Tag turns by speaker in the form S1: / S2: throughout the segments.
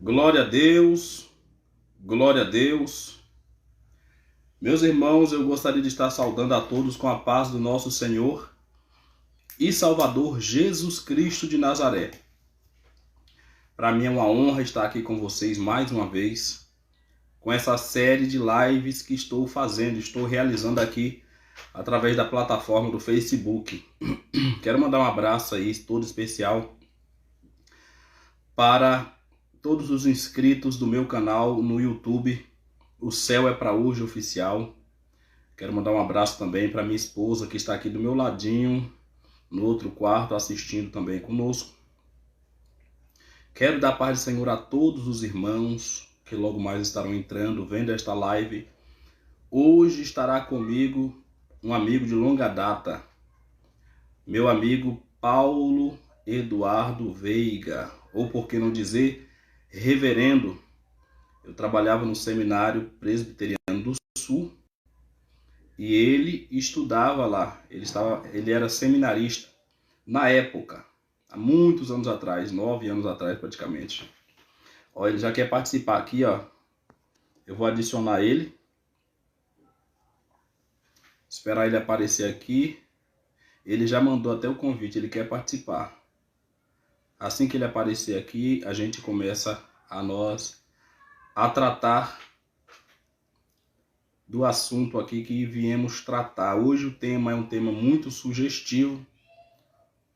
S1: Glória a Deus, glória a Deus. Meus irmãos, eu gostaria de estar saudando a todos com a paz do nosso Senhor e Salvador Jesus Cristo de Nazaré. Para mim é uma honra estar aqui com vocês mais uma vez, com essa série de lives que estou realizando aqui através da plataforma do Facebook. Quero mandar um abraço aí todo especial para todos os inscritos do meu canal no YouTube, O Céu é Pra Hoje Oficial. Quero mandar um abraço também para minha esposa que está aqui do meu ladinho, no outro quarto, assistindo também conosco. Quero dar paz do Senhor a todos os irmãos que logo mais estarão entrando, vendo esta live. Hoje estará comigo um amigo de longa data, meu amigo Paulo Eduardo Veiga, ou por que não dizer, reverendo. Eu trabalhava no Seminário Presbiteriano do Sul e ele estudava lá. Ele era seminarista na época, há muitos anos atrás, 9 anos atrás praticamente. Ó, ele já quer participar aqui, ó. Eu vou adicionar ele. Esperar ele aparecer aqui. Ele já mandou até o convite, ele quer participar. Assim que ele aparecer aqui, a gente começa a tratar do assunto aqui que viemos tratar. Hoje o tema é um tema muito sugestivo,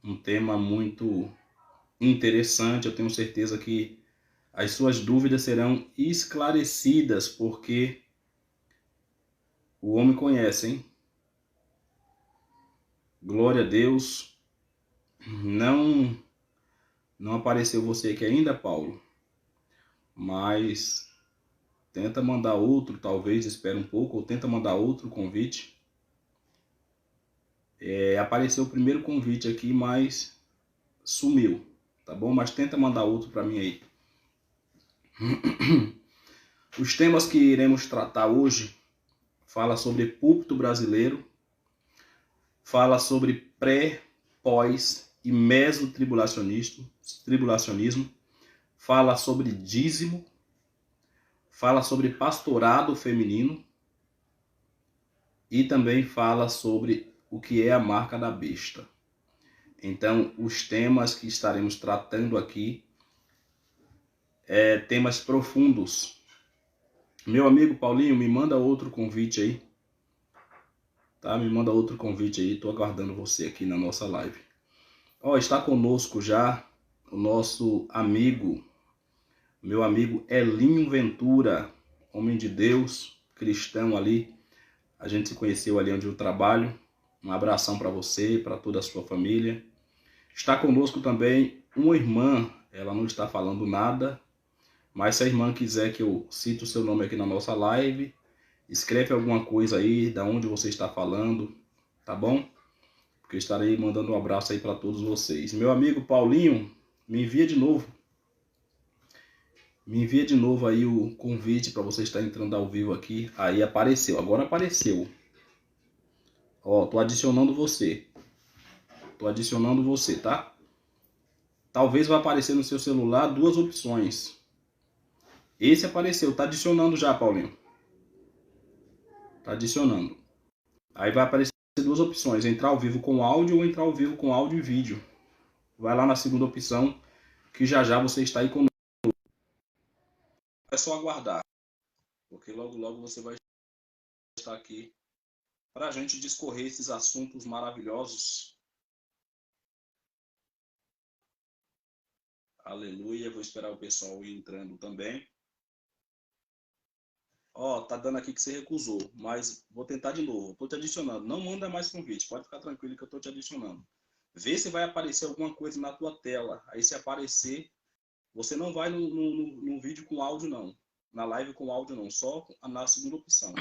S1: um tema muito interessante. Eu tenho certeza que as suas dúvidas serão esclarecidas, porque o homem conhece, hein? Glória a Deus. Não apareceu você aqui ainda, Paulo, mas tenta mandar outro, talvez, espera um pouco, ou tenta mandar outro convite. Apareceu o primeiro convite aqui, mas sumiu, tá bom? Mas tenta mandar outro para mim aí. Os temas que iremos tratar hoje fala sobre púlpito brasileiro, fala sobre pré, pós e mesotribulacionismo, fala sobre dízimo, fala sobre pastorado feminino e também fala sobre o que é a marca da besta. Então, os temas que estaremos tratando aqui temas profundos. Meu amigo Paulinho, me manda outro convite aí. Tá? Me manda outro convite aí, estou aguardando você aqui na nossa live. Ó, está conosco já o nosso amigo, meu amigo Elinho Ventura, homem de Deus, cristão ali. A gente se conheceu ali onde eu trabalho. Um abração para você e para toda a sua família. Está conosco também uma irmã, ela não está falando nada, mas se a irmã quiser que eu cite o seu nome aqui na nossa live, escreve alguma coisa aí, da onde você está falando, tá bom? Porque eu estarei mandando um abraço aí para todos vocês. Meu amigo Paulinho, me envia de novo. Me envia de novo aí o convite para você estar entrando ao vivo aqui. Aí apareceu, agora apareceu. Ó, tô adicionando você. Tô adicionando você, tá? Talvez vá aparecer no seu celular duas opções. Esse apareceu, tá adicionando já, Paulinho. Tá adicionando. Aí vai aparecer duas opções, entrar ao vivo com áudio ou entrar ao vivo com áudio e vídeo. Vai lá na segunda opção, que já você está aí conosco. É só aguardar, porque logo logo você vai estar aqui para a gente discorrer esses assuntos maravilhosos. Aleluia, vou esperar o pessoal ir entrando também. Ó, tá dando aqui que você recusou, mas vou tentar de novo. Tô te adicionando. Não manda mais convite, pode ficar tranquilo que eu tô te adicionando. Vê se vai aparecer alguma coisa na tua tela. Aí se aparecer, você não vai no vídeo com áudio não. Na live com áudio não, só na segunda opção.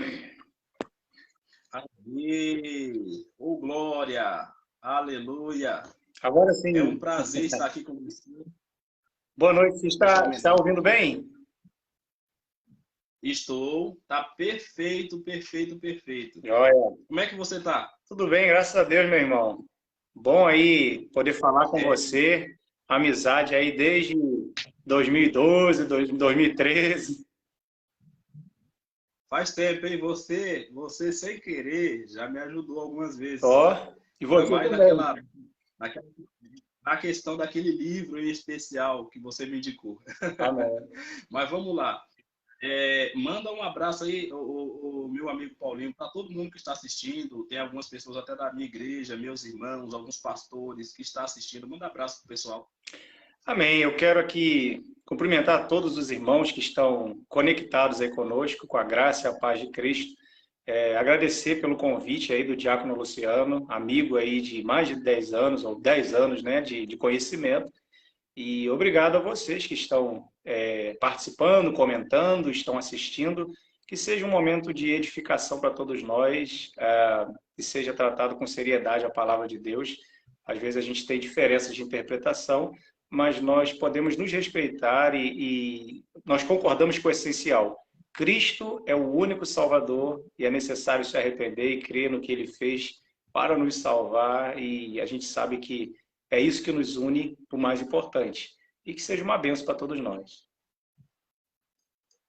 S1: Aê! Ô glória! Aleluia!
S2: Agora sim.
S1: É um prazer estar aqui com você.
S2: Boa noite, você está ouvindo bem?
S1: Estou, tá perfeito, perfeito, perfeito.
S2: Joia.
S1: Como é que você tá?
S2: Tudo bem, graças a Deus, meu irmão. Bom aí poder falar com você, amizade aí 2012, 2013.
S1: Faz tempo, hein? Você sem querer já me ajudou algumas vezes.
S2: Ó, e
S1: Foi
S2: você
S1: mais
S2: também.
S1: naquela, na questão daquele livro em especial que você me indicou.
S2: Amém.
S1: Mas vamos lá. Manda um abraço aí, o meu amigo Paulinho, para todo mundo que está assistindo. Tem algumas pessoas até da minha igreja, meus irmãos, alguns pastores que estão assistindo. Manda um abraço pro pessoal.
S2: Amém. Eu quero aqui cumprimentar todos os irmãos que estão conectados aí conosco, com a graça e a paz de Cristo. Agradecer pelo convite aí do Diácono Luciano, amigo aí de mais de 10 anos, ou 10 anos, né, de conhecimento. E obrigado a vocês que estão participando, comentando, estão assistindo. Que seja um momento de edificação para todos nós, que seja tratado com seriedade a palavra de Deus. Às vezes a gente tem diferenças de interpretação, mas nós podemos nos respeitar e nós concordamos com o essencial. Cristo é o único Salvador e é necessário se arrepender e crer no que Ele fez para nos salvar, e a gente sabe que é isso que nos une, o mais importante. E que seja uma bênção para todos nós.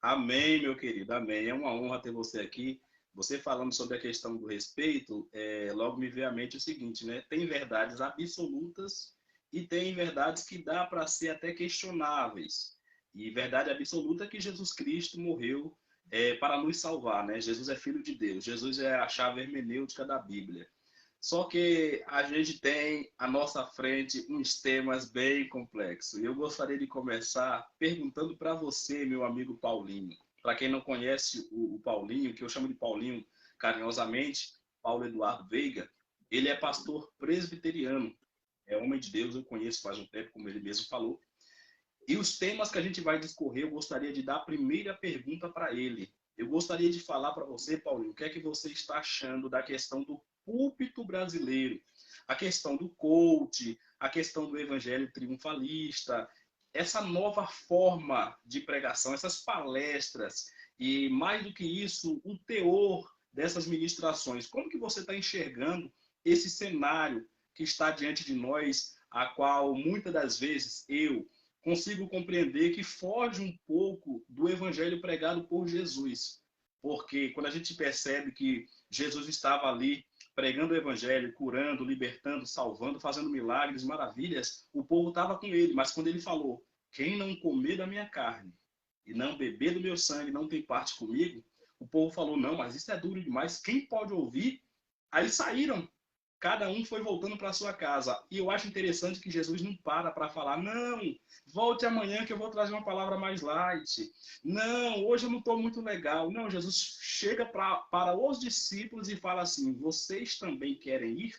S1: Amém, meu querido, amém. É uma honra ter você aqui. Você falando sobre a questão do respeito, logo me veio à mente o seguinte, né? Tem verdades absolutas e tem verdades que dá para ser até questionáveis. E verdade absoluta é que Jesus Cristo morreu para nos salvar, né? Jesus é filho de Deus. Jesus é a chave hermenêutica da Bíblia. Só que a gente tem à nossa frente uns temas bem complexos. E eu gostaria de começar perguntando para você, meu amigo Paulinho. Para quem não conhece o Paulinho, que eu chamo de Paulinho carinhosamente, Paulo Eduardo Veiga, ele é pastor presbiteriano. É homem de Deus, eu conheço faz um tempo, como ele mesmo falou. E os temas que a gente vai discorrer, eu gostaria de dar a primeira pergunta para ele. Eu gostaria de falar para você, Paulinho, o que é que você está achando da questão do púlpito brasileiro, a questão do coach, a questão do evangelho triunfalista, essa nova forma de pregação, essas palestras e, mais do que isso, o teor dessas ministrações. Como que você está enxergando esse cenário que está diante de nós, a qual muitas das vezes eu consigo compreender que foge um pouco do evangelho pregado por Jesus? Porque quando a gente percebe que Jesus estava ali pregando o evangelho, curando, libertando, salvando, fazendo milagres, maravilhas, o povo estava com ele. Mas quando ele falou, quem não comer da minha carne e não beber do meu sangue não tem parte comigo, o povo falou, não, mas isso é duro demais, quem pode ouvir? Aí saíram, cada um foi voltando para sua casa. E eu acho interessante que Jesus não para falar, não, volte amanhã que eu vou trazer uma palavra mais light. Não, hoje eu não estou muito legal. Não, Jesus chega para os discípulos e fala assim, vocês também querem ir?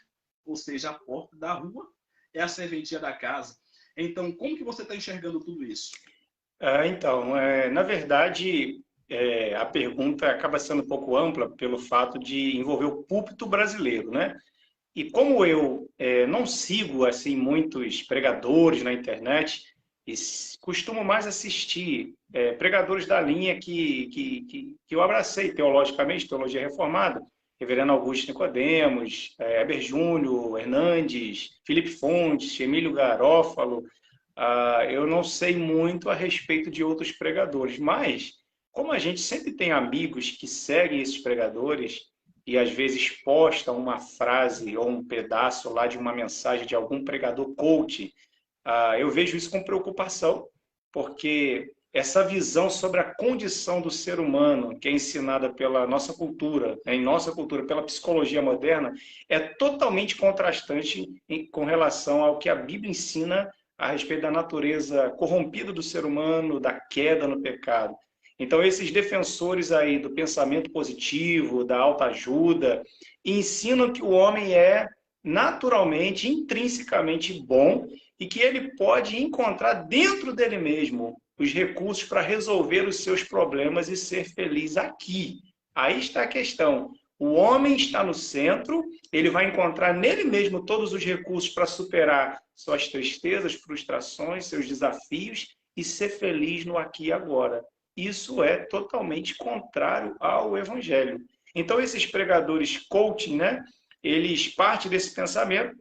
S1: Ou seja, a porta da rua é a serventia da casa. Então, como que você está enxergando tudo isso?
S2: Na verdade, a pergunta acaba sendo um pouco ampla pelo fato de envolver o púlpito brasileiro, né? E como eu não sigo assim muitos pregadores na internet, e costumo mais assistir pregadores da linha que eu abracei teologicamente, teologia reformada, Reverendo Augusto Nicodemos, Heber Júnior, Hernandes, Felipe Fontes, Emílio Garófalo. Eu não sei muito a respeito de outros pregadores, mas como a gente sempre tem amigos que seguem esses pregadores e às vezes postam uma frase ou um pedaço lá de uma mensagem de algum pregador coach, eu vejo isso com preocupação, porque essa visão sobre a condição do ser humano, que é ensinada pela nossa cultura, em nossa cultura, pela psicologia moderna, é totalmente contrastante com relação ao que a Bíblia ensina a respeito da natureza corrompida do ser humano, da queda no pecado. Então, esses defensores aí do pensamento positivo, da autoajuda, ensinam que o homem é naturalmente, intrinsecamente bom e que ele pode encontrar dentro dele mesmo os recursos para resolver os seus problemas e ser feliz aqui. Aí está a questão. O homem está no centro, ele vai encontrar nele mesmo todos os recursos para superar suas tristezas, frustrações, seus desafios e ser feliz no aqui e agora. Isso é totalmente contrário ao evangelho. Então, esses pregadores coaching, né, eles partem desse pensamento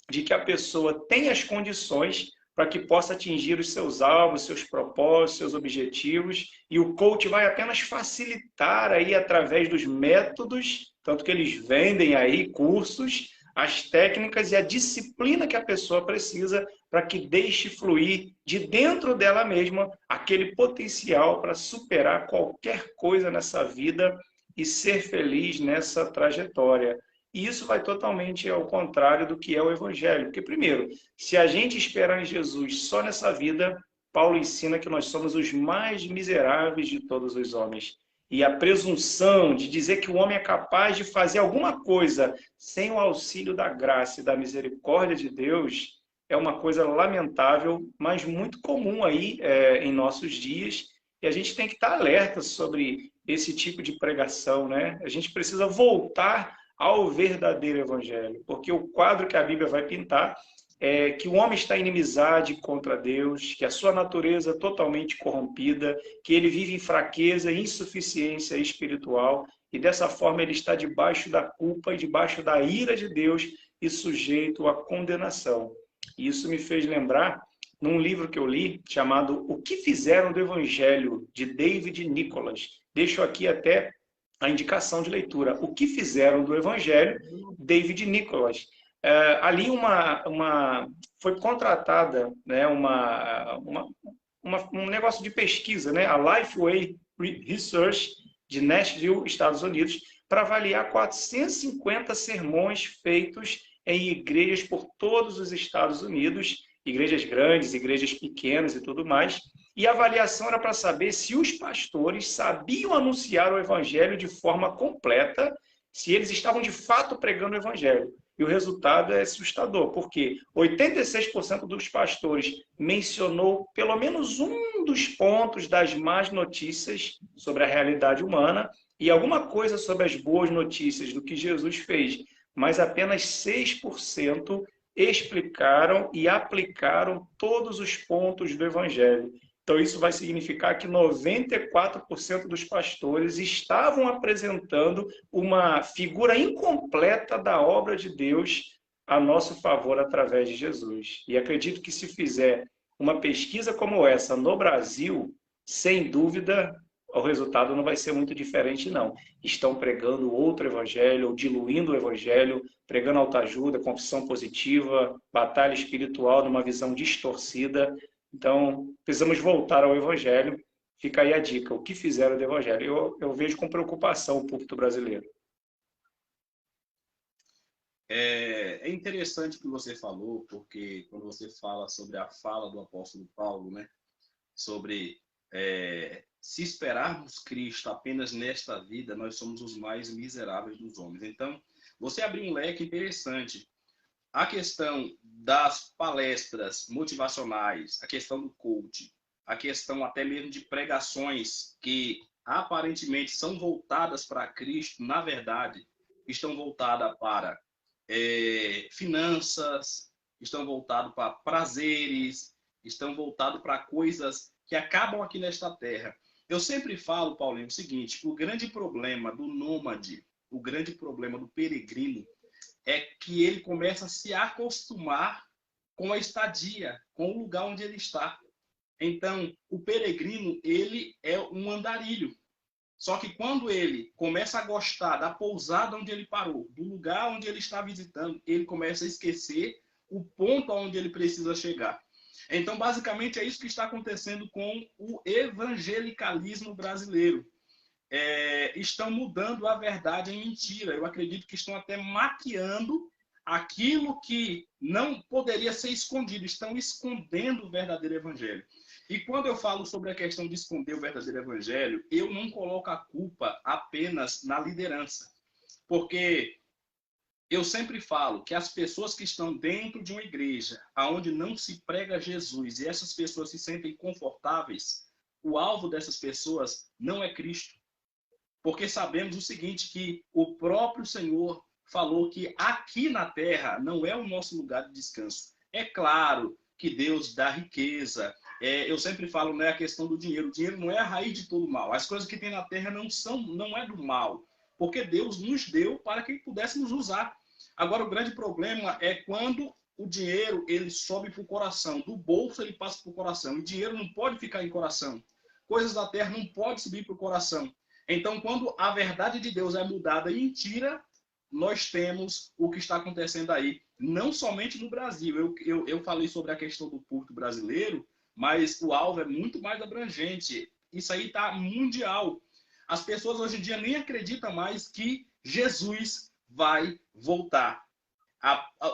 S2: de que a pessoa tem as condições para que possa atingir os seus alvos, seus propósitos, seus objetivos, e o coach vai apenas facilitar aí através dos métodos, tanto que eles vendem aí cursos, as técnicas e a disciplina que a pessoa precisa para que deixe fluir de dentro dela mesma aquele potencial para superar qualquer coisa nessa vida e ser feliz nessa trajetória. E isso vai totalmente ao contrário do que é o Evangelho. Porque, primeiro, se a gente esperar em Jesus só nessa vida, Paulo ensina que nós somos os mais miseráveis de todos os homens. E a presunção de dizer que o homem é capaz de fazer alguma coisa sem o auxílio da graça e da misericórdia de Deus é uma coisa lamentável, mas muito comum aí em nossos dias. E a gente tem que estar alerta sobre esse tipo de pregação, né? A gente precisa voltar ao verdadeiro evangelho, porque o quadro que a Bíblia vai pintar é que o homem está em inimizade contra Deus, que a sua natureza é totalmente corrompida, que ele vive em fraqueza e insuficiência espiritual, e dessa forma ele está debaixo da culpa e debaixo da ira de Deus e sujeito à condenação. E isso me fez lembrar num livro que eu li chamado O que Fizeram do Evangelho, de David Nicholas. Deixo aqui até a indicação de leitura. O que Fizeram do Evangelho, David Nicholas. Ali foi contratada, né, um negócio de pesquisa, né, a Lifeway Research de Nashville, Estados Unidos, para avaliar 450 sermões feitos em igrejas por todos os Estados Unidos, igrejas grandes, igrejas pequenas e tudo mais. E a avaliação era para saber se os pastores sabiam anunciar o evangelho de forma completa, se eles estavam de fato pregando o evangelho. E o resultado é assustador, porque 86% dos pastores mencionou pelo menos um dos pontos das más notícias sobre a realidade humana e alguma coisa sobre as boas notícias do que Jesus fez, mas apenas 6% explicaram e aplicaram todos os pontos do evangelho. Então, isso vai significar que 94% dos pastores estavam apresentando uma figura incompleta da obra de Deus a nosso favor através de Jesus. E acredito que se fizer uma pesquisa como essa no Brasil, sem dúvida, o resultado não vai ser muito diferente, não. Estão pregando outro evangelho, ou diluindo o evangelho, pregando autoajuda, confissão positiva, batalha espiritual numa visão distorcida. Então, precisamos voltar ao Evangelho. Fica aí a dica, o que fizeram do Evangelho. Eu vejo com preocupação o púlpito brasileiro.
S1: É interessante o que você falou, porque quando você fala sobre a fala do apóstolo Paulo, né, sobre se esperarmos Cristo apenas nesta vida, nós somos os mais miseráveis dos homens. Então, você abriu um leque interessante. A questão das palestras motivacionais, a questão do coach, a questão até mesmo de pregações que aparentemente são voltadas para Cristo, na verdade, estão voltadas para finanças, estão voltadas para prazeres, estão voltadas para coisas que acabam aqui nesta terra. Eu sempre falo, Paulinho, o seguinte, o grande problema do nômade, o grande problema do peregrino, é que ele começa a se acostumar com a estadia, com o lugar onde ele está. Então, o peregrino, ele é um andarilho. Só que quando ele começa a gostar da pousada onde ele parou, do lugar onde ele está visitando, ele começa a esquecer o ponto aonde ele precisa chegar. Então, basicamente, é isso que está acontecendo com o evangelicalismo brasileiro. Estão mudando a verdade em mentira. Eu acredito que estão até maquiando aquilo que não poderia ser escondido. Estão escondendo o verdadeiro evangelho. E quando eu falo sobre a questão de esconder o verdadeiro evangelho, eu não coloco a culpa apenas na liderança. Porque eu sempre falo que as pessoas que estão dentro de uma igreja onde não se prega Jesus e essas pessoas se sentem confortáveis, o alvo dessas pessoas não é Cristo. Porque sabemos o seguinte, que o próprio Senhor falou que aqui na terra não é o nosso lugar de descanso. É claro que Deus dá riqueza. Eu sempre falo, né, a questão do dinheiro. O dinheiro não é a raiz de todo mal. As coisas que tem na terra não é do mal. Porque Deus nos deu para que pudéssemos usar. Agora, o grande problema é quando o dinheiro, ele sobe para o coração. Do bolso, ele passa para o coração. O dinheiro não pode ficar em coração. Coisas da terra não podem subir para o coração. Então, quando a verdade de Deus é mudada em mentira, nós temos o que está acontecendo aí. Não somente no Brasil. Eu falei sobre a questão do púlpito brasileiro, mas o alvo é muito mais abrangente. Isso aí está mundial. As pessoas hoje em dia nem acreditam mais que Jesus vai voltar.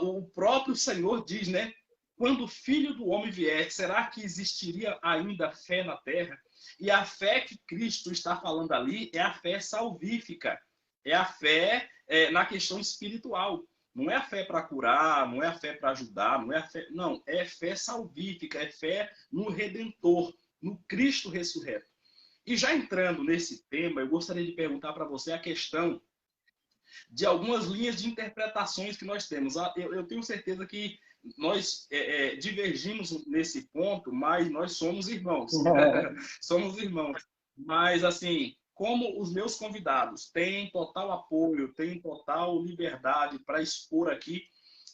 S1: O próprio Senhor diz, né? Quando o Filho do Homem vier, será que existiria ainda fé na terra? E a fé que Cristo está falando ali é a fé salvífica. É a fé na questão espiritual. Não é a fé para curar, não é a fé para ajudar, não é a fé... Não, é fé salvífica, é fé no Redentor, no Cristo ressurreto. E já entrando nesse tema, eu gostaria de perguntar para você a questão de algumas linhas de interpretações que nós temos. Eu tenho certeza que nós divergimos nesse ponto, mas nós somos irmãos. Somos irmãos. Mas, assim, como os meus convidados têm total apoio, têm total liberdade para expor aqui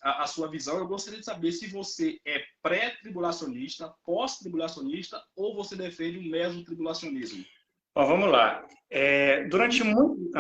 S1: a sua visão, eu gostaria de saber se você é pré-tribulacionista, pós-tribulacionista, ou você defende um meso-tribulacionismo.
S2: Bom, vamos lá. Durante muito...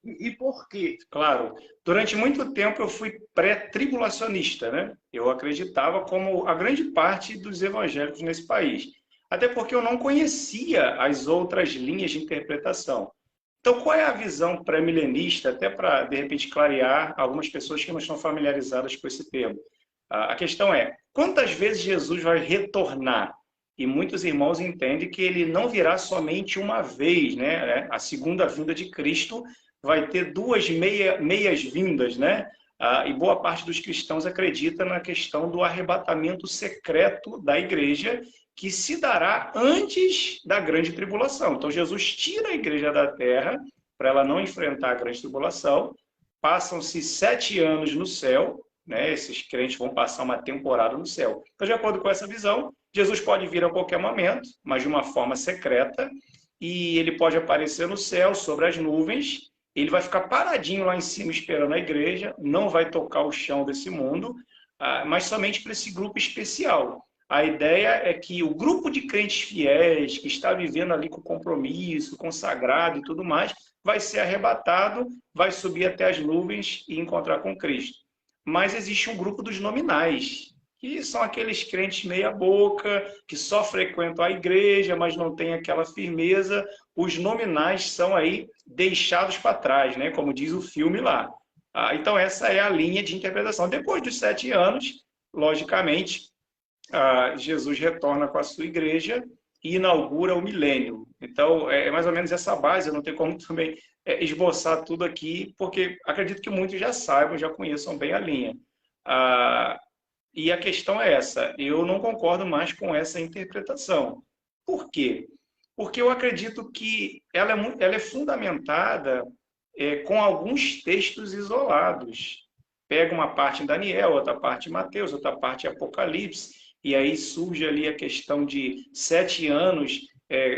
S1: E por quê?
S2: Claro, durante muito tempo eu fui pré-tribulacionista, né? Eu acreditava como a grande parte dos evangélicos nesse país. Até porque eu não conhecia as outras linhas de interpretação. Então, qual é a visão pré-milenista, até para, de repente, clarear algumas pessoas que não estão familiarizadas com esse termo? A questão é, quantas vezes Jesus vai retornar? E muitos irmãos entendem que ele não virá somente uma vez, né? A segunda vinda de Cristo vai ter duas meias vindas, né? E boa parte dos cristãos acredita na questão do arrebatamento secreto da igreja, que se dará antes da grande tribulação. Então, Jesus tira a igreja da terra para ela não enfrentar a grande tribulação. Passam-se 7 anos no céu, né? Esses crentes vão passar uma temporada no céu. Então, de acordo com essa visão, Jesus pode vir a qualquer momento, mas de uma forma secreta, e ele pode aparecer no céu, sobre as nuvens. Ele vai ficar paradinho lá em cima esperando a igreja, não vai tocar o chão desse mundo, mas somente para esse grupo especial. A ideia é que o grupo de crentes fiéis, que está vivendo ali com compromisso, consagrado e tudo mais, vai ser arrebatado, vai subir até as nuvens e encontrar com Cristo. Mas existe um grupo dos nominais, que são aqueles crentes meia boca, que só frequentam a igreja, mas não têm aquela firmeza. Os nominais são aí deixados para trás, né? Como diz o filme lá. Então essa é a linha de interpretação. Depois dos 7 anos, logicamente, Jesus retorna com a sua igreja e inaugura o milênio. Então é mais ou menos essa base, eu não tenho como também esboçar tudo aqui, porque acredito que muitos já saibam, já conheçam bem a linha. E a questão é essa, eu não concordo mais com essa interpretação. Por quê? Porque eu acredito que ela é fundamentada com alguns textos isolados. Pega uma parte em Daniel, outra parte em Mateus, outra parte em Apocalipse, e aí surge ali a questão de 7 anos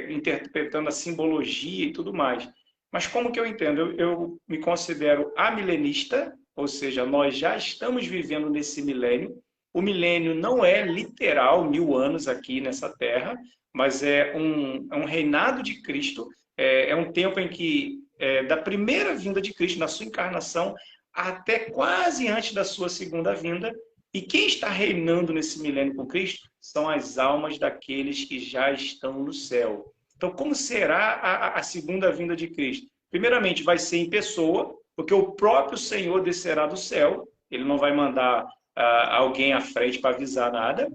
S2: interpretando a simbologia e tudo mais. Mas como que eu entendo? Eu me considero amilenista, ou seja, nós já estamos vivendo nesse milênio. O milênio não é literal 1000 anos aqui nessa terra, mas é um reinado de Cristo, é um tempo em que, da primeira vinda de Cristo, na sua encarnação, até quase antes da sua segunda vinda, e quem está reinando nesse milênio com Cristo são as almas daqueles que já estão no céu. Então, como será a segunda vinda de Cristo? Primeiramente, vai ser em pessoa, porque o próprio Senhor descerá do céu, ele não vai mandar alguém à frente para avisar nada.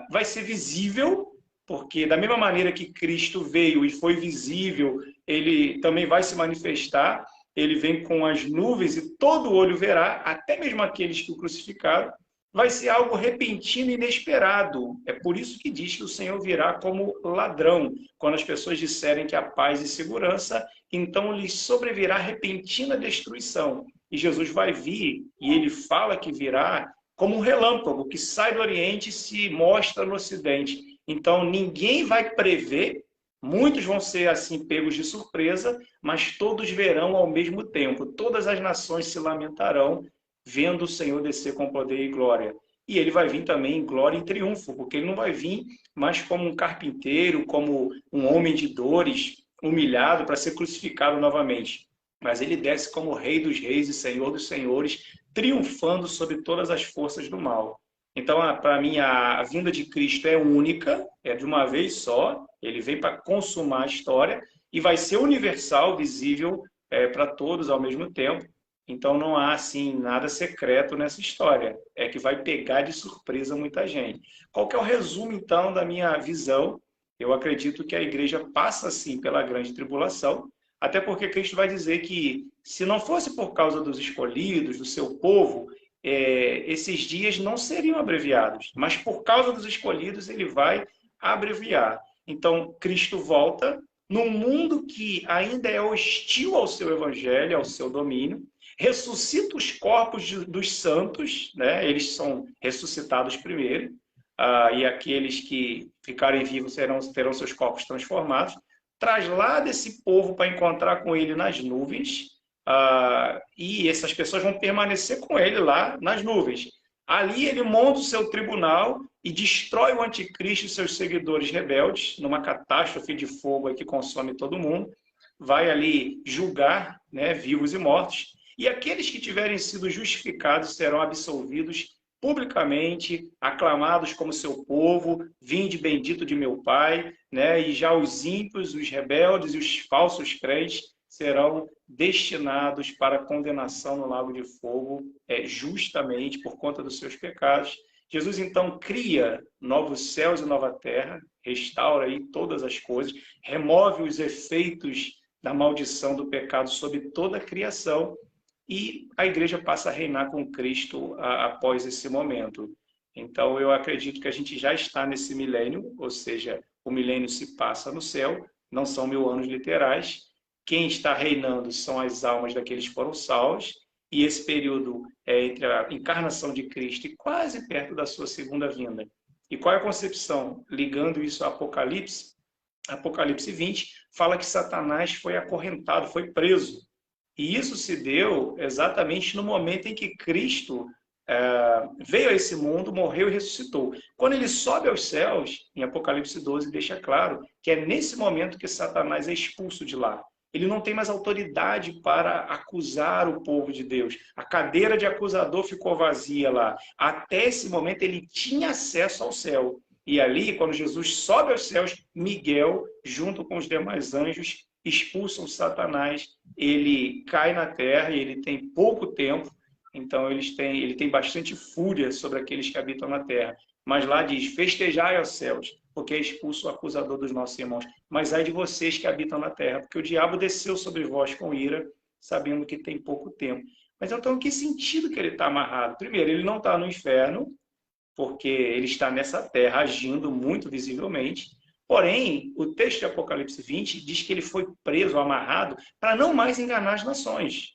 S2: Vai ser visível, porque da mesma maneira que Cristo veio e foi visível, ele também vai se manifestar. Ele vem com as nuvens e todo olho verá, até mesmo aqueles que o crucificaram. Vai ser algo repentino e inesperado. É por isso que diz que o Senhor virá como ladrão. Quando as pessoas disserem que há paz e segurança, então lhes sobrevirá repentina destruição. E Jesus vai vir, e ele fala que virá como um relâmpago, que sai do Oriente e se mostra no Ocidente. Então ninguém vai prever, muitos vão ser assim pegos de surpresa, mas todos verão ao mesmo tempo. Todas as nações se lamentarão vendo o Senhor descer com poder e glória. E ele vai vir também em glória e em triunfo, porque ele não vai vir mais como um carpinteiro, como um homem de dores, humilhado para ser crucificado novamente. Mas ele desce como Rei dos Reis e Senhor dos Senhores, triunfando sobre todas as forças do mal. Então, para mim, a vinda de Cristo é única, é de uma vez só. Ele vem para consumar a história e vai ser universal, visível para todos ao mesmo tempo. Então, não há assim nada secreto nessa história. É que vai pegar de surpresa muita gente. Qual que é o resumo, então, da minha visão? Eu acredito que a igreja passa, sim, pela grande tribulação, até porque Cristo vai dizer que, se não fosse por causa dos escolhidos, do seu povo, esses dias não seriam abreviados, mas por causa dos escolhidos ele vai abreviar. Então, Cristo volta num mundo que ainda é hostil ao seu evangelho, ao seu domínio, ressuscita os corpos dos santos, né? Eles são ressuscitados primeiro, e aqueles que ficarem vivos terão seus corpos transformados, traslada esse povo para encontrar com ele nas nuvens, e essas pessoas vão permanecer com ele lá nas nuvens. Ali ele monta o seu tribunal e destrói o anticristo e seus seguidores rebeldes, numa catástrofe de fogo que consome todo mundo. Vai ali julgar, né, vivos e mortos. E aqueles que tiverem sido justificados serão absolvidos publicamente, aclamados como seu povo, vinde bendito de meu Pai, né? E já os ímpios, os rebeldes e os falsos crentes serão destinados para condenação no lago de fogo, justamente por conta dos seus pecados. Jesus, então, cria novos céus e nova terra, restaura aí todas as coisas, remove os efeitos da maldição do pecado sobre toda a criação, e a igreja passa a reinar com Cristo após esse momento. Então, eu acredito que a gente já está nesse milênio, ou seja, o milênio se passa no céu, não são 1000 anos literais. Quem está reinando são as almas daqueles que foram salvos, e esse período é entre a encarnação de Cristo e quase perto da sua segunda vinda. E qual é a concepção? Ligando isso a Apocalipse, Apocalipse 20, fala que Satanás foi acorrentado, foi preso. E isso se deu exatamente no momento em que Cristo veio a esse mundo, morreu e ressuscitou. Quando ele sobe aos céus, em Apocalipse 12, deixa claro que é nesse momento que Satanás é expulso de lá. Ele não tem mais autoridade para acusar o povo de Deus. A cadeira de acusador ficou vazia lá. Até esse momento ele tinha acesso ao céu. E ali, quando Jesus sobe aos céus, Miguel, junto com os demais anjos, expulsam Satanás. Ele cai na terra e ele tem pouco tempo, então ele tem bastante fúria sobre aqueles que habitam na terra. Mas lá diz, festejai aos céus, porque é expulso o acusador dos nossos irmãos. Mas ai de vocês que habitam na terra, porque o diabo desceu sobre vós com ira, sabendo que tem pouco tempo. Mas então, em que sentido que ele está amarrado? Primeiro, ele não está no inferno, porque ele está nessa terra agindo muito visivelmente. Porém, o texto de Apocalipse 20 diz que ele foi preso, amarrado, para não mais enganar as nações.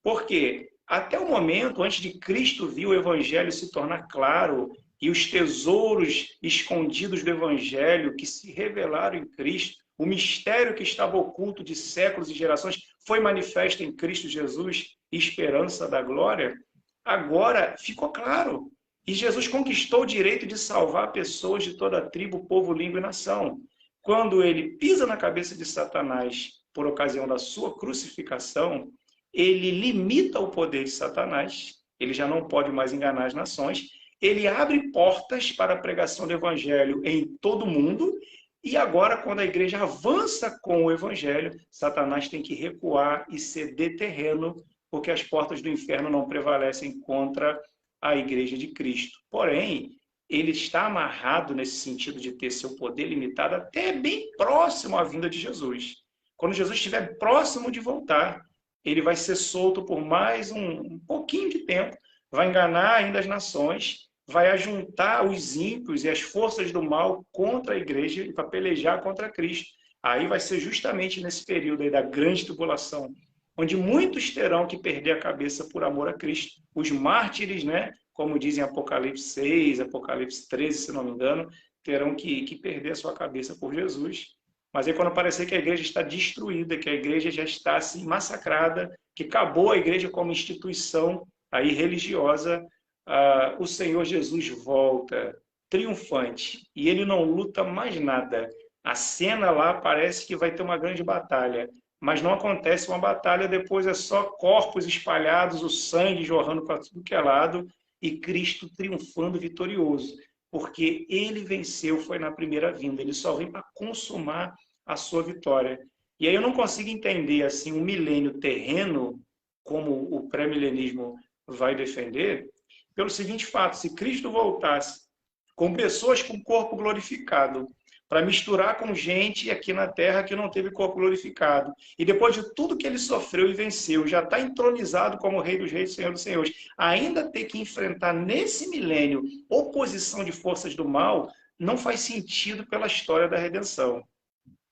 S2: Por quê? Até o momento, antes de Cristo vir o Evangelho se tornar claro, e os tesouros escondidos do Evangelho que se revelaram em Cristo, o mistério que estava oculto de séculos e gerações, foi manifesto em Cristo Jesus, esperança da glória, agora ficou claro. E Jesus conquistou o direito de salvar pessoas de toda tribo, povo, língua e nação. Quando ele pisa na cabeça de Satanás por ocasião da sua crucificação, ele limita o poder de Satanás, ele já não pode mais enganar as nações, ele abre portas para a pregação do evangelho em todo o mundo, e agora, quando a igreja avança com o evangelho, Satanás tem que recuar e ceder terreno, porque as portas do inferno não prevalecem contra a igreja de Cristo. Porém, ele está amarrado nesse sentido de ter seu poder limitado até bem próximo à vinda de Jesus. Quando Jesus estiver próximo de voltar, ele vai ser solto por mais um pouquinho de tempo, vai enganar ainda as nações, vai ajuntar os ímpios e as forças do mal contra a igreja e para pelejar contra Cristo. Aí vai ser justamente nesse período aí da grande tribulação, onde muitos terão que perder a cabeça por amor a Cristo. Os mártires, né, como dizem Apocalipse 6, Apocalipse 13, se não me engano, terão que perder a sua cabeça por Jesus. Mas aí quando parecer que a igreja está destruída, que a igreja já está assim, massacrada, que acabou a igreja como instituição, aí religiosa, o Senhor Jesus volta triunfante e ele não luta mais nada. A cena lá parece que vai ter uma grande batalha, mas não acontece uma batalha, depois é só corpos espalhados, o sangue jorrando para tudo que é lado e Cristo triunfando vitorioso, porque ele venceu, foi na primeira vinda, ele só vem para consumar a sua vitória. E aí eu não consigo entender assim um milênio terreno, como o pré-milenismo vai defender, pelo seguinte fato: se Cristo voltasse com pessoas com corpo glorificado, para misturar com gente aqui na Terra que não teve corpo glorificado, e depois de tudo que ele sofreu e venceu, já está entronizado como Rei dos Reis, Senhor dos Senhores, ainda ter que enfrentar nesse milênio oposição de forças do mal, não faz sentido pela história da redenção.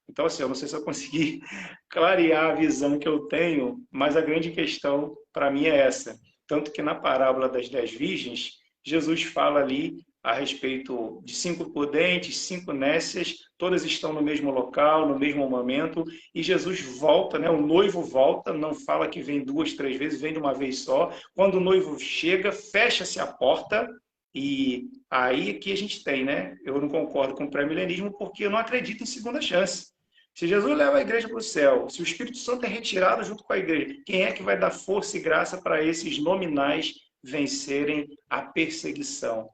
S2: Então, assim, eu não sei se eu consegui clarear a visão que eu tenho, mas a grande questão para mim é essa. Tanto que na parábola das 10 virgens, Jesus fala ali a respeito de 5 prudentes, 5 nécias, todas estão no mesmo local, no mesmo momento, e Jesus volta, né? O noivo volta, não fala que vem 2, 3 vezes, vem de uma vez só. Quando o noivo chega, fecha-se a porta, e aí que a gente tem, né? Eu não concordo com o pré-milenismo porque eu não acredito em segunda chance. Se Jesus leva a igreja para o céu, se o Espírito Santo é retirado junto com a igreja, quem é que vai dar força e graça para esses nominais vencerem a perseguição?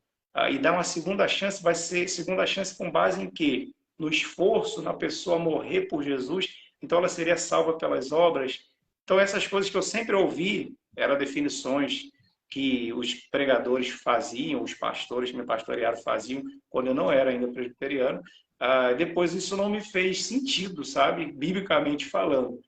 S2: E dar uma segunda chance, vai ser segunda chance com base em quê? No esforço, na pessoa morrer por Jesus, então ela seria salva pelas obras. Então essas coisas que eu sempre ouvi eram definições que os pregadores faziam, os pastores que me pastorearam faziam, quando eu não era ainda presbiteriano. Depois isso não me fez sentido, sabe? Biblicamente falando.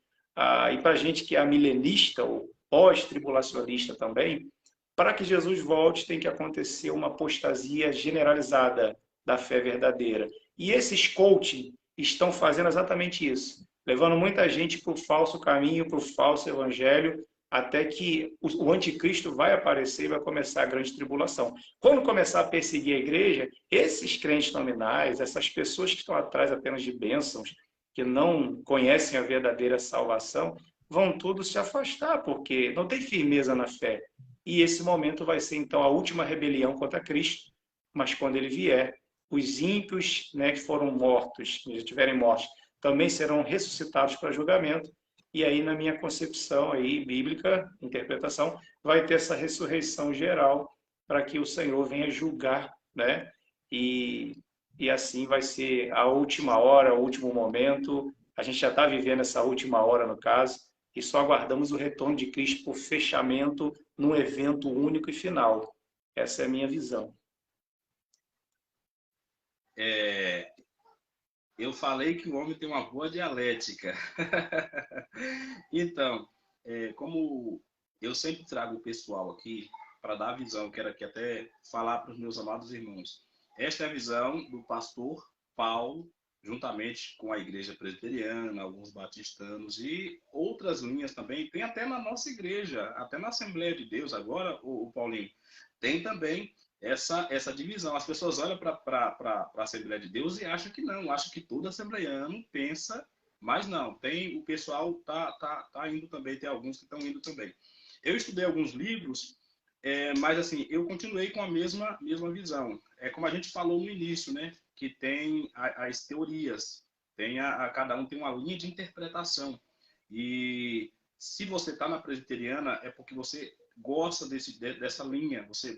S2: E para a gente que é milenista ou pós-tribulacionista também, para que Jesus volte tem que acontecer uma apostasia generalizada da fé verdadeira. E esses coaching estão fazendo exatamente isso, levando muita gente para o falso caminho, para o falso evangelho, até que o anticristo vai aparecer e vai começar a grande tribulação. Quando começar a perseguir a igreja, esses crentes nominais, essas pessoas que estão atrás apenas de bênçãos, que não conhecem a verdadeira salvação, vão todos se afastar, porque não tem firmeza na fé. E esse momento vai ser, então, a última rebelião contra Cristo, mas quando ele vier, os ímpios, né, que foram mortos, que já tiverem mortos, também serão ressuscitados para julgamento. E aí, na minha concepção aí, bíblica, interpretação, vai ter essa ressurreição geral para que o Senhor venha julgar, né? E assim vai ser a última hora, o último momento. A gente já está vivendo essa última hora, no caso, e só aguardamos o retorno de Cristo por fechamento num evento único e final. Essa é a minha visão.
S1: Eu falei que o homem tem uma boa dialética. Então, como eu sempre trago o pessoal aqui para dar a visão, quero aqui até falar para os meus amados irmãos. Esta é a visão do pastor Paulo, juntamente com a igreja presbiteriana, alguns batistanos e outras linhas também. Tem até na nossa igreja, até na Assembleia de Deus agora, o Paulinho, tem também essa divisão. As pessoas olham para a Assembleia de Deus e acham que não, acham que todo assembleiano pensa, mas não, tem o pessoal tá indo também, tem alguns que estão indo também. Eu estudei alguns livros, mas assim, eu continuei com a mesma visão. É como a gente falou no início, né? Que tem as teorias, cada um tem uma linha de interpretação. E se você está na presbiteriana, é porque você gosta dessa linha, você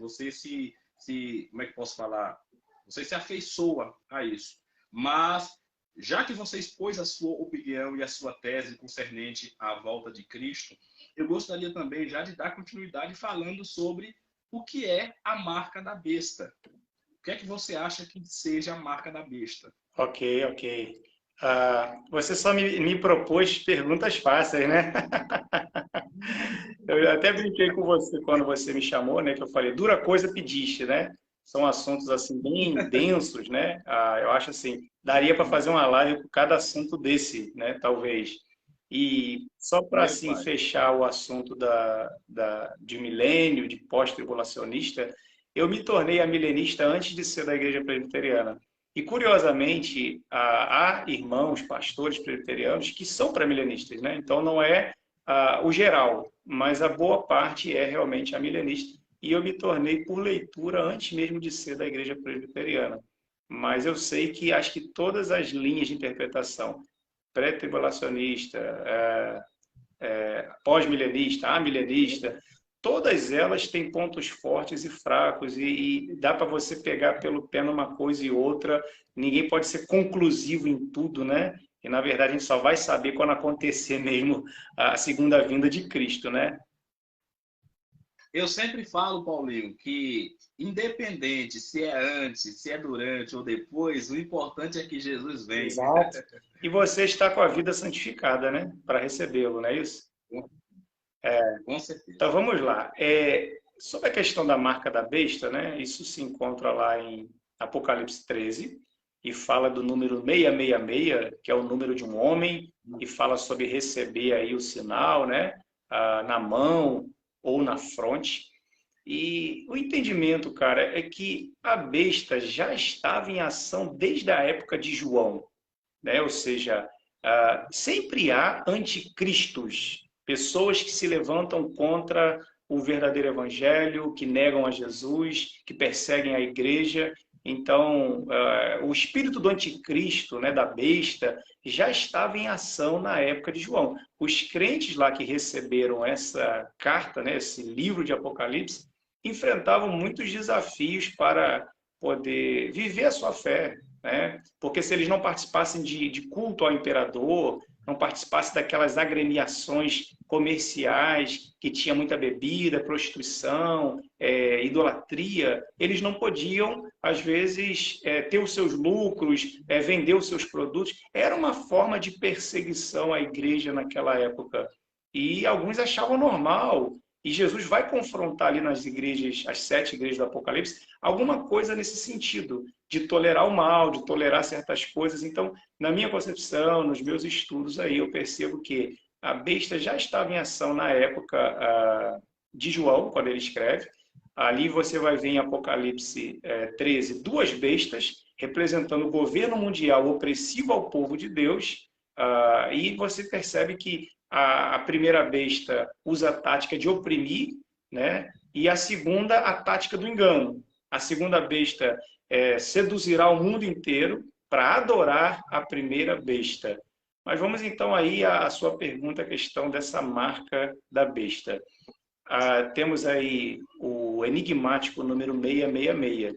S1: como é que posso falar? Você se afeiçoa a isso. Mas, já que você expôs a sua opinião e a sua tese concernente à volta de Cristo, eu gostaria também já de dar continuidade falando sobre o que é a marca da besta. O que é que você acha que seja a marca da besta?
S2: Ok. Você só me propôs perguntas fáceis, né? Eu até brinquei com você quando você me chamou, né? Que eu falei, dura coisa pediste, né? São assuntos assim bem densos, né? Eu acho assim, daria para fazer uma live por cada assunto desse, né? Talvez. E só para assim fechar o assunto de milênio, de pós-tribulacionista, eu me tornei milenista antes de ser da igreja presbiteriana. E curiosamente, há irmãos, pastores presbiterianos que são pré-milenistas, né? Então não é o geral, mas a boa parte é realmente a milenista. E eu me tornei por leitura antes mesmo de ser da Igreja Presbiteriana. Mas eu sei que acho que todas as linhas de interpretação, pré-tribulacionista, pós-milenista, amilenista, todas elas têm pontos fortes e fracos, e dá para você pegar pelo pé numa coisa e outra. Ninguém pode ser conclusivo em tudo, né? E, na verdade, a gente só vai saber quando acontecer mesmo a segunda vinda de Cristo, né?
S1: Eu sempre falo, Paulinho, que independente se é antes, se é durante ou depois, o importante é que Jesus vem.
S2: Exato. E você está com a vida santificada, né? Para recebê-lo, não é isso?
S1: Com certeza.
S2: Então vamos lá. Sobre a questão da marca da besta, né? Isso se encontra lá em Apocalipse 13 e fala do número 666, que é o número de um homem, e fala sobre receber aí o sinal, né? Na mão ou na fronte. E o entendimento, cara, é que a besta já estava em ação desde a época de João, né? Ou seja, sempre há anticristos, pessoas que se levantam contra o verdadeiro evangelho, que negam a Jesus, que perseguem a igreja. Então, o espírito do anticristo, né, da besta, já estava em ação na época de João. Os crentes lá que receberam essa carta, né, esse livro de Apocalipse, enfrentavam muitos desafios para poder viver a sua fé, né? Porque se eles não participassem de culto ao imperador, não participassem daquelas agremiações comerciais que tinha muita bebida, prostituição, idolatria, eles não podiam, às vezes, ter os seus lucros, vender os seus produtos. Era uma forma de perseguição à igreja naquela época. E alguns achavam normal. E Jesus vai confrontar ali nas igrejas, as 7 igrejas do Apocalipse, alguma coisa nesse sentido, de tolerar o mal, de tolerar certas coisas. Então, na minha concepção, nos meus estudos aí, eu percebo que a besta já estava em ação na época de João, quando ele escreve. Ali você vai ver em Apocalipse 13, 2 bestas, representando o governo mundial opressivo ao povo de Deus, e você percebe que a primeira besta usa a tática de oprimir, né? E a segunda, a tática do engano. A segunda besta seduzirá o mundo inteiro para adorar a primeira besta. Mas vamos então aí à sua pergunta, a questão dessa marca da besta. Temos aí o enigmático número 666.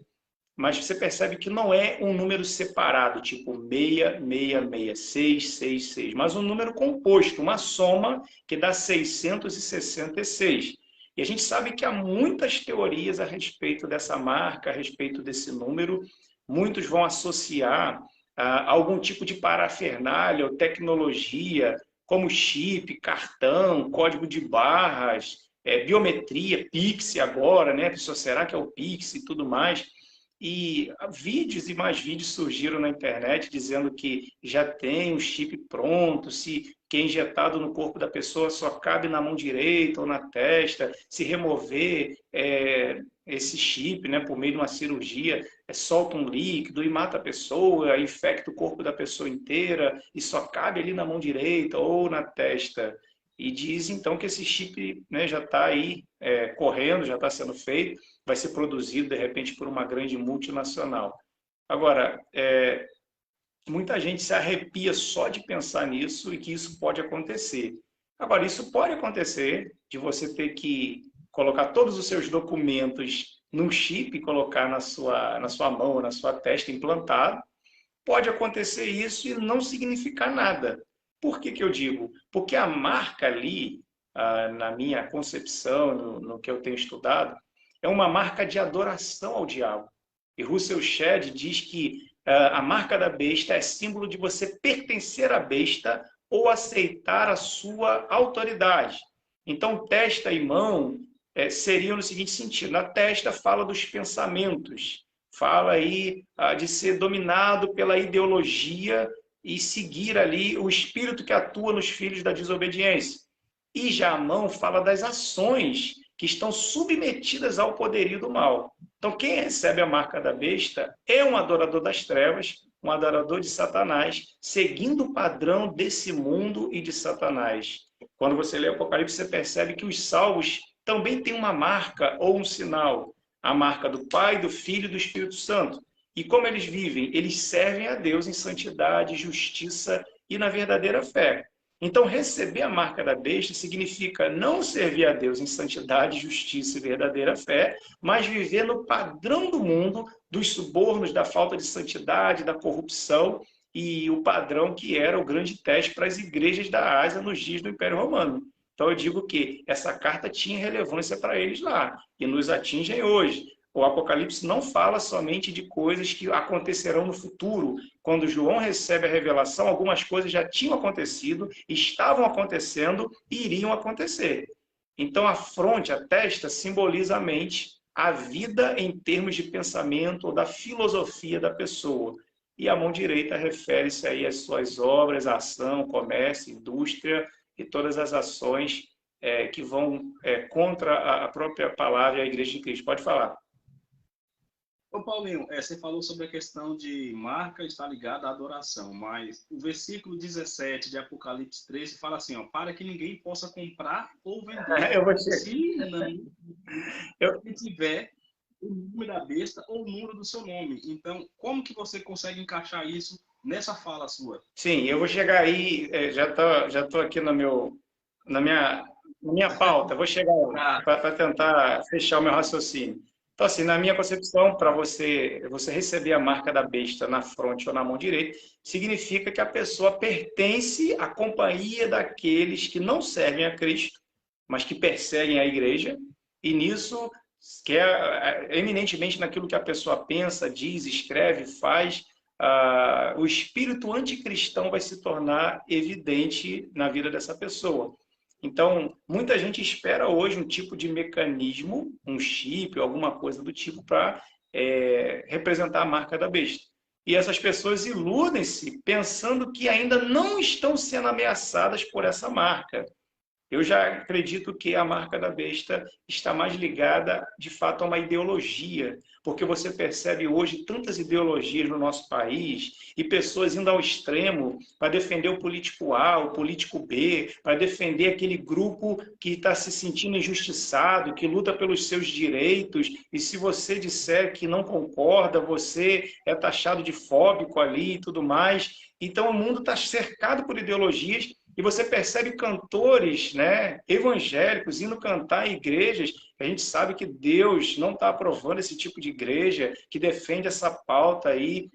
S2: Mas você percebe que não é um número separado, tipo 666, 666, mas um número composto, uma soma que dá 666. E a gente sabe que há muitas teorias a respeito dessa marca, a respeito desse número. Muitos vão associar algum tipo de parafernália ou tecnologia, como chip, cartão, código de barras, biometria, Pix agora, né? Será que é o Pix e tudo mais? E vídeos e mais vídeos surgiram na internet dizendo que já tem um chip pronto, se que é injetado no corpo da pessoa só cabe na mão direita ou na testa, se remover esse chip, né, por meio de uma cirurgia, solta um líquido e mata a pessoa, infecta o corpo da pessoa inteira e só cabe ali na mão direita ou na testa. E diz então que esse chip, né, já está aí correndo, já está sendo feito, vai ser produzido de repente por uma grande multinacional. Agora, muita gente se arrepia só de pensar nisso e que isso pode acontecer. Agora, isso pode acontecer de você ter que colocar todos os seus documentos num chip e colocar na sua mão, na sua testa implantado. Pode acontecer isso e não significar nada. Por que que eu digo? Porque a marca ali, na minha concepção, no que eu tenho estudado, é uma marca de adoração ao diabo. E Russell Shedd diz que a marca da besta é símbolo de você pertencer à besta ou aceitar a sua autoridade. Então, testa e mão seriam no seguinte sentido. Na testa fala dos pensamentos, fala aí de ser dominado pela ideologia e seguir ali o espírito que atua nos filhos da desobediência. E já a mão fala das ações que estão submetidas ao poderio do mal. Então, quem recebe a marca da besta é um adorador das trevas, um adorador de Satanás, seguindo o padrão desse mundo e de Satanás. Quando você lê o Apocalipse, você percebe que os salvos também têm uma marca ou um sinal, a marca do Pai, do Filho e do Espírito Santo. E como eles vivem? Eles servem a Deus em santidade, justiça e na verdadeira fé. Então, receber a marca da besta significa não servir a Deus em santidade, justiça e verdadeira fé, mas viver no padrão do mundo, dos subornos, da falta de santidade, da corrupção e o padrão que era o grande teste para as igrejas da Ásia nos dias do Império Romano. Então, eu digo que essa carta tinha relevância para eles lá e nos atingem hoje. O Apocalipse não fala somente de coisas que acontecerão no futuro. Quando João recebe a revelação, algumas coisas já tinham acontecido, estavam acontecendo e iriam acontecer. Então, a fronte, a testa, simboliza a mente, a vida em termos de pensamento ou da filosofia da pessoa. E a mão direita refere-se aí às suas obras, ação, comércio, indústria e todas as ações que vão contra a própria palavra e a Igreja de Cristo. Pode falar.
S1: Ô Paulinho, você falou sobre a questão de marca estar ligada à adoração, mas o versículo 17 de Apocalipse 13 fala assim, ó, para que ninguém possa comprar ou vender, se não tiver o número da besta ou o número do seu nome. Então, como que você consegue encaixar isso nessa fala sua?
S2: Sim, eu vou chegar aí, já tô aqui na minha pauta, vou chegar para tentar fechar o meu raciocínio. Então, assim, na minha concepção, para você receber a marca da besta na fronte ou na mão direita, significa que a pessoa pertence à companhia daqueles que não servem a Cristo, mas que perseguem a igreja, e nisso, que é eminentemente naquilo que a pessoa pensa, diz, escreve, faz, o espírito anticristão vai se tornar evidente na vida dessa pessoa. Então, muita gente espera hoje um tipo de mecanismo, um chip, alguma coisa do tipo, para representar a marca da besta. E essas pessoas iludem-se pensando que ainda não estão sendo ameaçadas por essa marca. Eu já acredito que a marca da besta está mais ligada, de fato, a uma ideologia, porque você percebe hoje tantas ideologias no nosso país e pessoas indo ao extremo para defender o político A, o político B, para defender aquele grupo que está se sentindo injustiçado, que luta pelos seus direitos, e se você disser que não concorda, você é taxado de fóbico ali e tudo mais. Então, o mundo está cercado por ideologias. E você percebe cantores, né, evangélicos indo cantar em igrejas. A gente sabe que Deus não está aprovando esse tipo de igreja que defende essa pauta aí.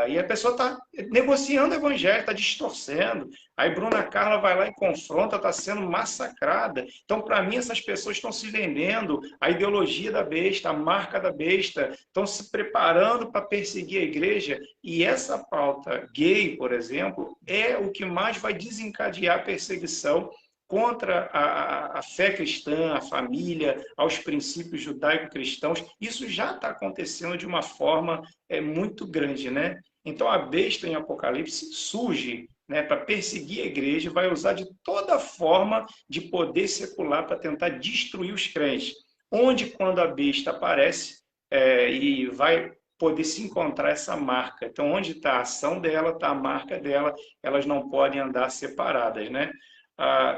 S2: E a pessoa está negociando o evangelho, está distorcendo. Aí Bruna Carla vai lá e confronta, está sendo massacrada. Então, para mim, essas pessoas estão se vendendo a ideologia da besta, a marca da besta, estão se preparando para perseguir a igreja. E essa pauta gay, por exemplo, é o que mais vai desencadear a perseguição contra a fé cristã, a família, aos princípios judaico-cristãos. Isso já está acontecendo de uma forma muito grande, né? Então, a besta em Apocalipse surge, né, para perseguir a igreja, vai usar de toda forma de poder secular para tentar destruir os crentes. Onde, quando a besta aparece, e vai poder se encontrar essa marca. Então, onde está a ação dela, está a marca dela, elas não podem andar separadas, né?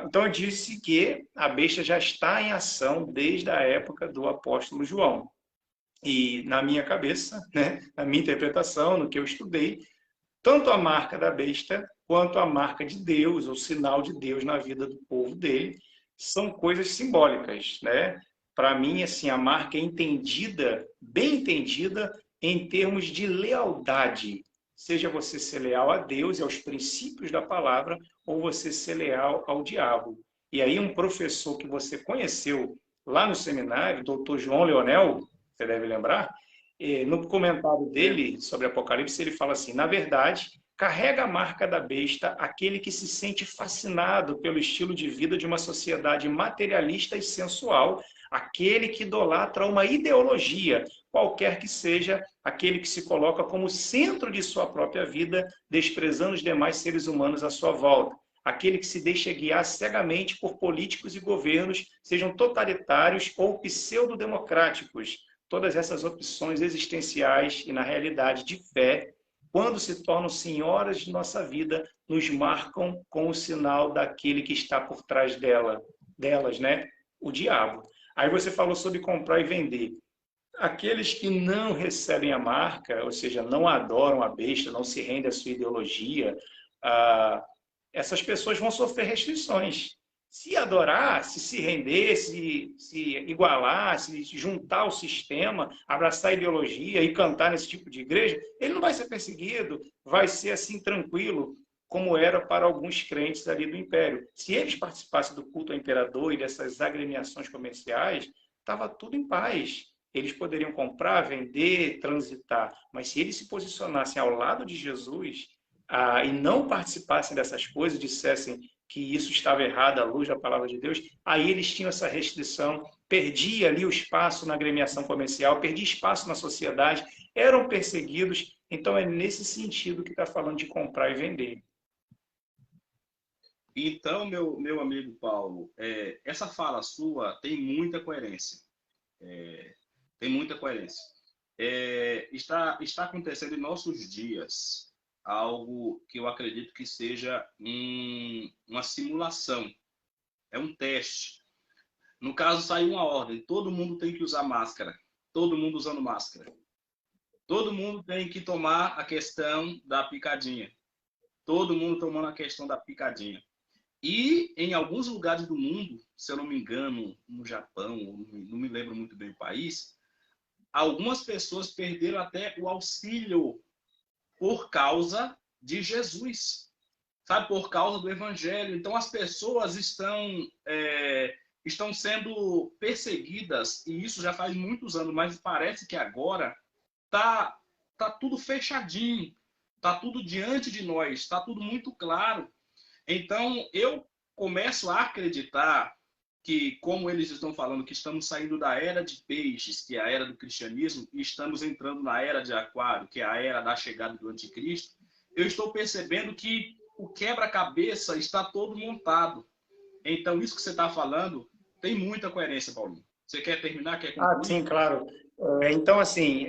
S2: Então, eu disse que a besta já está em ação desde a época do apóstolo João. E na minha cabeça, né, na minha interpretação, no que eu estudei, tanto a marca da besta quanto a marca de Deus, o sinal de Deus na vida do povo dele, são coisas simbólicas, né? Para mim, assim, a marca é entendida, bem entendida, em termos de lealdade. Seja você ser leal a Deus e aos princípios da palavra, ou você ser leal ao diabo. E aí um professor que você conheceu lá no seminário, doutor João Leonel, você deve lembrar, no comentário dele sobre Apocalipse, ele fala assim, na verdade, carrega a marca da besta aquele que se sente fascinado pelo estilo de vida de uma sociedade materialista e sensual, aquele que idolatra uma ideologia, qualquer que seja, aquele que se coloca como centro de sua própria vida, desprezando os demais seres humanos à sua volta. Aquele que se deixa guiar cegamente por políticos e governos, sejam totalitários ou pseudo-democráticos. Todas essas opções existenciais e, na realidade, de fé, quando se tornam senhoras de nossa vida, nos marcam com o sinal daquele que está por trás delas, né? O diabo. Aí você falou sobre comprar e vender. Aqueles que não recebem a marca, ou seja, não adoram a besta, não se rendem à sua ideologia, ah, essas pessoas vão sofrer restrições. Se adorar, se render, se igualar, se juntar ao sistema, abraçar a ideologia e cantar nesse tipo de igreja, ele não vai ser perseguido, vai ser assim tranquilo, como era para alguns crentes ali do Império. Se eles participassem do culto ao imperador e dessas agremiações comerciais, estava tudo em paz. Eles poderiam comprar, vender, transitar, mas se eles se posicionassem ao lado de Jesus, e não participassem dessas coisas, dissessem que isso estava errado à luz da palavra de Deus, aí eles tinham essa restrição, perdia ali o espaço na agremiação comercial, perdia espaço na sociedade, eram perseguidos. Então é nesse sentido que está falando de comprar e vender.
S1: Então, meu amigo Paulo, essa fala sua tem muita coerência. Tem muita coerência. Está acontecendo em nossos dias algo que eu acredito que seja uma simulação, é um teste. No caso, saiu uma ordem, todo mundo tem que usar máscara, todo mundo usando máscara. Todo mundo tem que tomar a questão da picadinha. Todo mundo tomando a questão da picadinha. E em alguns lugares do mundo, se eu não me engano, no Japão, não me lembro muito bem o país, algumas pessoas perderam até o auxílio por causa de Jesus, sabe? Por causa do Evangelho. Então as pessoas estão sendo perseguidas, e isso já faz muitos anos, mas parece que agora tá tudo fechadinho, tá tudo diante de nós, tá tudo muito claro. Então, eu começo a acreditar que, como eles estão falando, que estamos saindo da era de peixes, que é a era do cristianismo, e estamos entrando na era de aquário, que é a era da chegada do anticristo, eu estou percebendo que o quebra-cabeça está todo montado. Então, isso que você está falando tem muita coerência, Paulinho. Você quer terminar? Quer concluir?
S2: Sim, claro. Então, assim,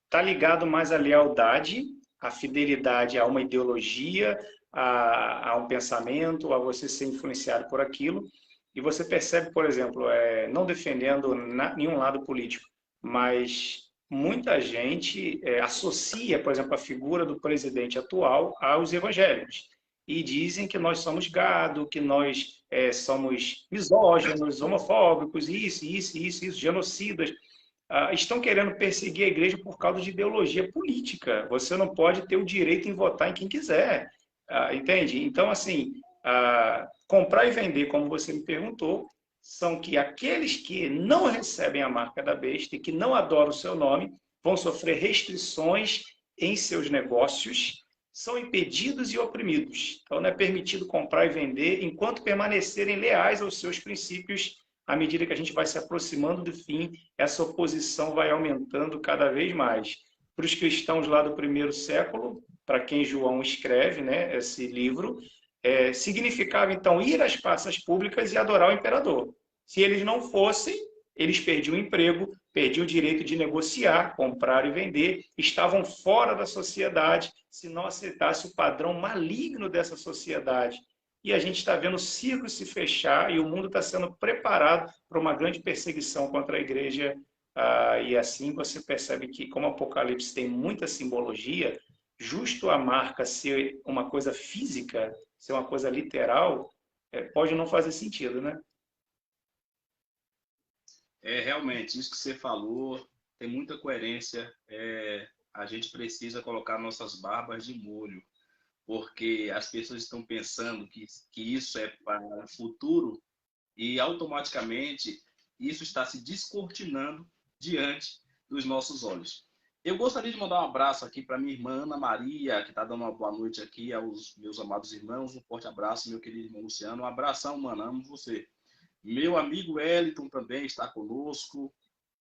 S2: está ligado mais à lealdade, à fidelidade a uma ideologia, a um pensamento, a você ser influenciado por aquilo. E você percebe, por exemplo, não defendendo nenhum lado político, mas muita gente associa, por exemplo, a figura do presidente atual aos evangélicos. E dizem que nós somos gado, que nós somos misóginos, homofóbicos, isso, genocidas. Estão querendo perseguir a igreja por causa de ideologia política. Você não pode ter o direito em votar em quem quiser. Entende? Então, assim, comprar e vender, como você me perguntou, são que aqueles que não recebem a marca da besta e que não adoram o seu nome vão sofrer restrições em seus negócios, são impedidos e oprimidos. Então, não é permitido comprar e vender enquanto permanecerem leais aos seus princípios. À medida que a gente vai se aproximando do fim, essa oposição vai aumentando cada vez mais. Para os cristãos lá do primeiro século, para quem João escreve, né, esse livro, significava, então, ir às praças públicas e adorar o imperador. Se eles não fossem, eles perdiam o emprego, perdiam o direito de negociar, comprar e vender, estavam fora da sociedade se não aceitasse o padrão maligno dessa sociedade. E a gente está vendo o circo se fechar e o mundo está sendo preparado para uma grande perseguição contra a igreja. E assim você percebe que, como o Apocalipse tem muita simbologia, justo a marca ser uma coisa física, ser uma coisa literal, pode não fazer sentido, né?
S1: Realmente, isso que você falou tem muita coerência. A gente precisa colocar nossas barbas de molho, porque as pessoas estão pensando que isso é para o futuro e automaticamente isso está se descortinando diante dos nossos olhos. Eu gostaria de mandar um abraço aqui para minha irmã Ana Maria, que está dando uma boa noite aqui aos meus amados irmãos. Um forte abraço, meu querido irmão Luciano. Um abração, mano. Amo você. Meu amigo Wellington também está conosco.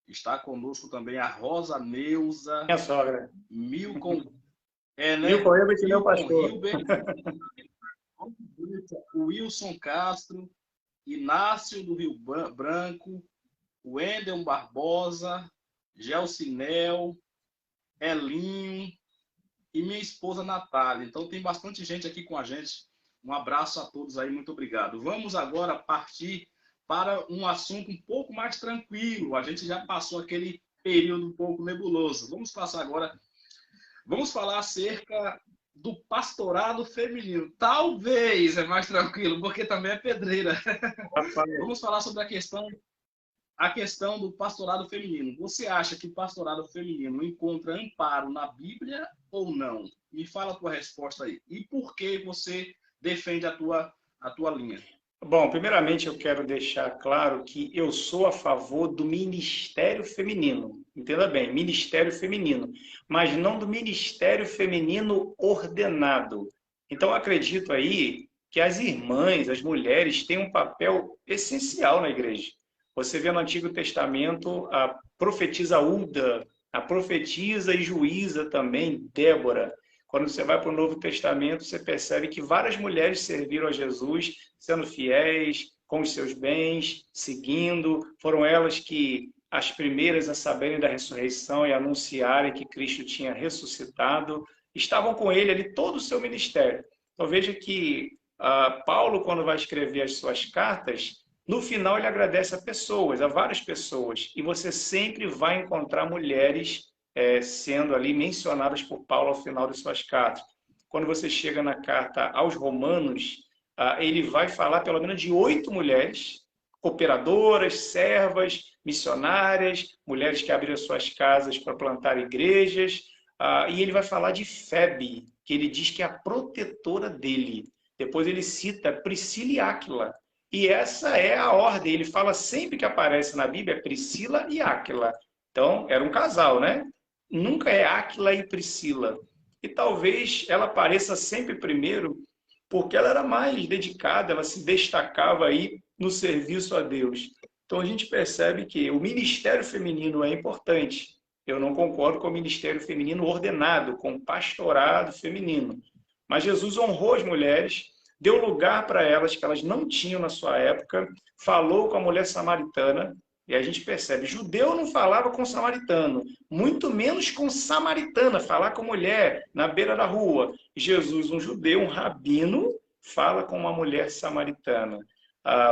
S1: Está conosco também a Rosa Neuza.
S2: Minha sogra.
S1: Milton, né?
S2: Milton Hilbert, meu
S1: Milton
S2: pastor.
S1: Hilbert, Wilson Castro, Inácio do Rio Branco, Wendel Barbosa, Gelsinel, Elinho, e minha esposa Natália. Então tem bastante gente aqui com a gente. Um abraço a todos aí, muito obrigado. Vamos agora partir para um assunto um pouco mais tranquilo. A gente já passou aquele período um pouco nebuloso. Vamos passar agora. Vamos falar acerca do pastorado feminino. Talvez é mais tranquilo, porque também é pedreira. Vamos falar sobre a questão do pastorado feminino. Você acha que pastorado feminino encontra amparo na Bíblia ou não? Me fala a tua resposta aí. E por que você defende a tua linha?
S2: Bom, primeiramente eu quero deixar claro que eu sou a favor do ministério feminino. Entenda bem, ministério feminino, mas não do ministério feminino ordenado. Então, acredito aí que as irmãs, as mulheres, têm um papel essencial na igreja. Você vê no Antigo Testamento a profetisa Hulda, a profetisa e juíza também, Débora. Quando você vai para o Novo Testamento, você percebe que várias mulheres serviram a Jesus, sendo fiéis, com os seus bens, seguindo. Foram elas que as primeiras a saberem da ressurreição e anunciarem que Cristo tinha ressuscitado. Estavam com ele ali todo o seu ministério. Então veja que Paulo, quando vai escrever as suas cartas, no final ele agradece a pessoas, a várias pessoas. E você sempre vai encontrar mulheres sendo ali mencionadas por Paulo ao final de suas cartas. Quando você chega na carta aos Romanos, ele vai falar pelo menos de 8 mulheres, cooperadoras, servas, missionárias, mulheres que abriram suas casas para plantar igrejas, e ele vai falar de Febe, que ele diz que é a protetora dele. Depois ele cita Priscila e Áquila, e essa é a ordem. Ele fala sempre que aparece na Bíblia Priscila e Áquila. Então, era um casal, né? Nunca é Áquila e Priscila. E talvez ela apareça sempre primeiro porque ela era mais dedicada, ela se destacava aí no serviço a Deus. Então a gente percebe que o ministério feminino é importante. Eu não concordo com o ministério feminino ordenado, com o pastorado feminino. Mas Jesus honrou as mulheres, deu lugar para elas que elas não tinham na sua época, falou com a mulher samaritana, e a gente percebe, judeu não falava com samaritano, muito menos com samaritana, falar com mulher na beira da rua. Jesus, um judeu, um rabino, fala com uma mulher samaritana.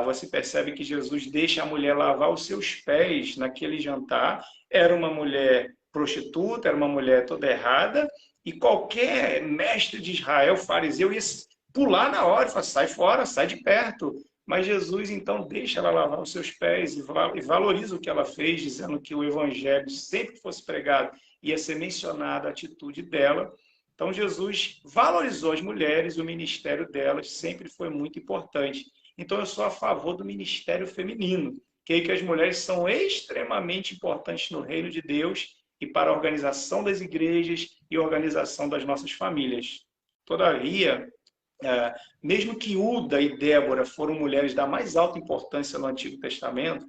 S2: Você percebe que Jesus deixa a mulher lavar os seus pés naquele jantar. Era uma mulher prostituta, era uma mulher toda errada, e qualquer mestre de Israel, fariseu, ia pular na hora e falar, sai fora, sai de perto. Mas Jesus, então, deixa ela lavar os seus pés e valoriza o que ela fez, dizendo que o evangelho, sempre que fosse pregado, ia ser mencionada a atitude dela. Então, Jesus valorizou as mulheres, o ministério delas sempre foi muito importante. Então, eu sou a favor do ministério feminino, que as mulheres são extremamente importantes no reino de Deus e para a organização das igrejas e organização das nossas famílias. Todavia, mesmo que Uda e Débora foram mulheres da mais alta importância no Antigo Testamento,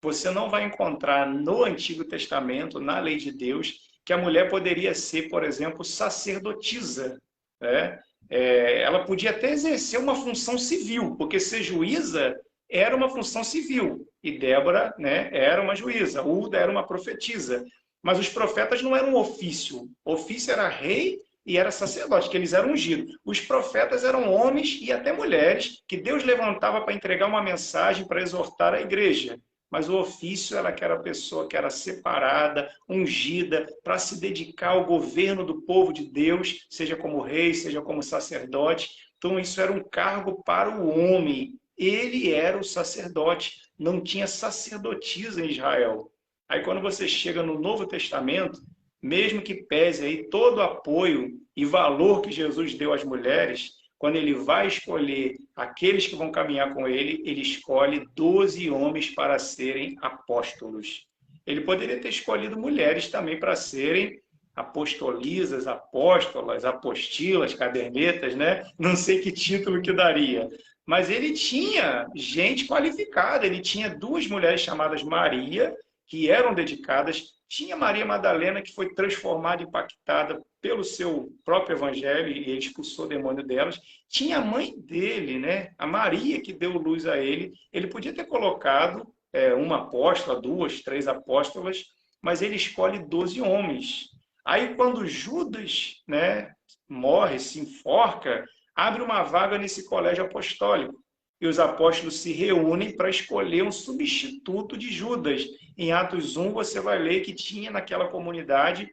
S2: você não vai encontrar no Antigo Testamento, na lei de Deus, que a mulher poderia ser, por exemplo, sacerdotisa. Né? Ela podia até exercer uma função civil, porque ser juíza era uma função civil, e Débora, né, era uma juíza, Uda era uma profetisa. Mas os profetas não eram ofício. O ofício era rei e era sacerdote, que eles eram ungidos. Os profetas eram homens e até mulheres que Deus levantava para entregar uma mensagem, para exortar a igreja. Mas o ofício era aquela pessoa que era separada, ungida, para se dedicar ao governo do povo de Deus, seja como rei, seja como sacerdote. Então isso era um cargo para o homem. Ele era o sacerdote, não tinha sacerdotisa em Israel. Aí quando você chega no Novo Testamento, mesmo que pese aí todo o apoio e valor que Jesus deu às mulheres, quando ele vai escolher aqueles que vão caminhar com ele, ele escolhe 12 homens para serem apóstolos. Ele poderia ter escolhido mulheres também para serem apostolisas, apóstolas, apostilas, cadernetas, né? Não sei que título que daria. Mas ele tinha gente qualificada, ele tinha 2 mulheres chamadas Maria, que eram dedicadas. Tinha Maria Madalena, que foi transformada, impactada pelo seu próprio evangelho, e ele expulsou o demônio delas. Tinha a mãe dele, né? A Maria, que deu luz a ele. Ele podia ter colocado uma apóstola, 2, 3 apóstolas, mas ele escolhe 12 homens. Aí, quando Judas, né, morre, se enforca, abre uma vaga nesse colégio apostólico. E os apóstolos se reúnem para escolher um substituto de Judas. Em Atos 1, você vai ler que tinha naquela comunidade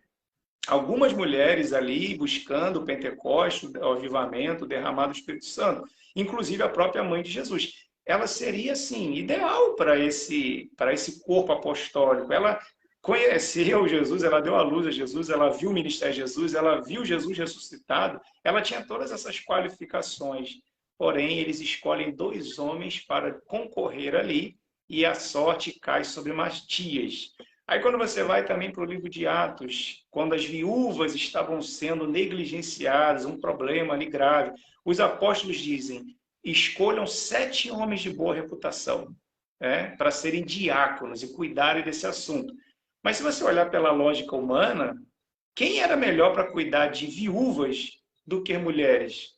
S2: algumas mulheres ali buscando o Pentecostes, o avivamento, o derramado do Espírito Santo, inclusive a própria mãe de Jesus. Ela seria, assim, ideal para esse corpo apostólico. Ela conheceu Jesus, ela deu à luz a Jesus, ela viu o ministério de Jesus, ela viu Jesus ressuscitado, ela tinha todas essas qualificações. Porém, eles escolhem dois homens para concorrer ali e a sorte cai sobre Matias. Aí quando você vai também para o livro de Atos, quando as viúvas estavam sendo negligenciadas, um problema ali grave, os apóstolos dizem, escolham 7 homens de boa reputação, né, para serem diáconos e cuidarem desse assunto. Mas se você olhar pela lógica humana, quem era melhor para cuidar de viúvas do que mulheres?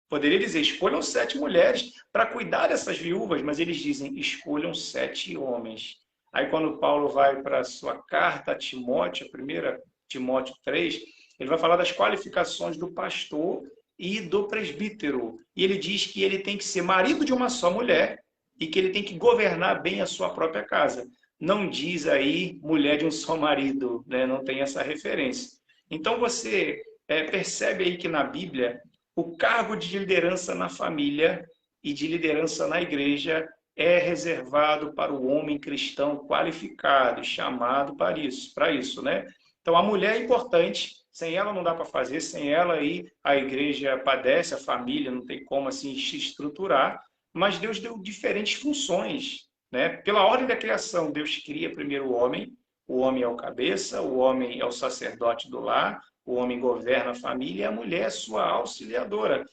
S2: Poderia dizer, escolham 7 mulheres para cuidar dessas viúvas, mas eles dizem, escolham 7 homens. Aí quando Paulo vai para a sua carta a Timóteo, a primeira Timóteo 3, ele vai falar das qualificações do pastor e do presbítero. E ele diz que ele tem que ser marido de uma só mulher e que ele tem que governar bem a sua própria casa. Não diz aí mulher de um só marido, né? Não tem essa referência. Então você percebe aí que na Bíblia o cargo de liderança na família e de liderança na igreja é reservado para o homem cristão qualificado, chamado para isso, né? Então, a mulher é importante, sem ela não dá para fazer, sem ela aí a igreja padece, a família não tem como assim se estruturar, mas Deus deu diferentes funções, né? Pela ordem da criação, Deus cria primeiro o homem é o cabeça, o homem é o sacerdote do lar, o homem governa a família e a mulher é sua auxiliadora.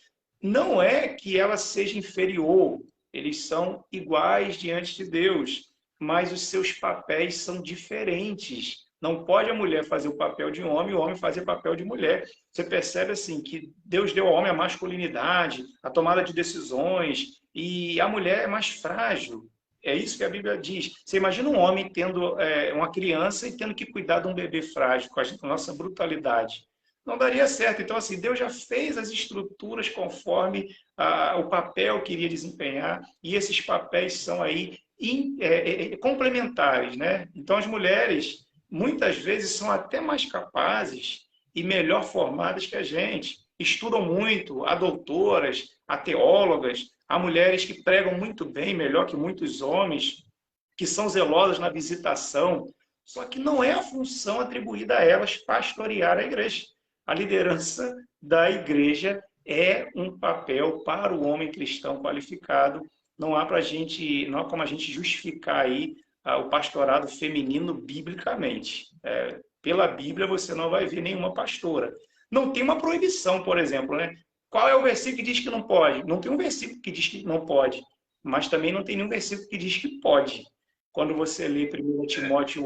S2: Não é que ela seja inferior, eles são iguais diante de Deus, mas os seus papéis são diferentes. Não pode a mulher fazer o papel de homem e o homem fazer o papel de mulher. Você percebe assim que Deus deu ao homem a masculinidade, a tomada de decisões, e a mulher é mais frágil. É isso que a Bíblia diz. Você imagina um homem tendo uma criança e tendo que cuidar de um bebê frágil, com a nossa brutalidade. Não daria certo. Então, assim, Deus já fez as estruturas conforme o papel que iria desempenhar, e esses papéis são aí complementares, né? Então, as mulheres, muitas vezes, são até mais capazes e melhor formadas que a gente. Estudam muito, há doutoras, há teólogas, há mulheres que pregam muito bem, melhor que muitos homens, que são zelosas na visitação, só que não é a função atribuída a elas pastorear a igreja. A liderança da igreja é um papel para o homem cristão qualificado. Não há como a gente justificar aí o pastorado feminino biblicamente. Pela Bíblia você não vai ver nenhuma pastora. Não tem uma proibição, por exemplo, né? Qual é o versículo que diz que não pode? Não tem um versículo que diz que não pode, mas também não tem nenhum versículo que diz que pode. Quando você lê 1 Timóteo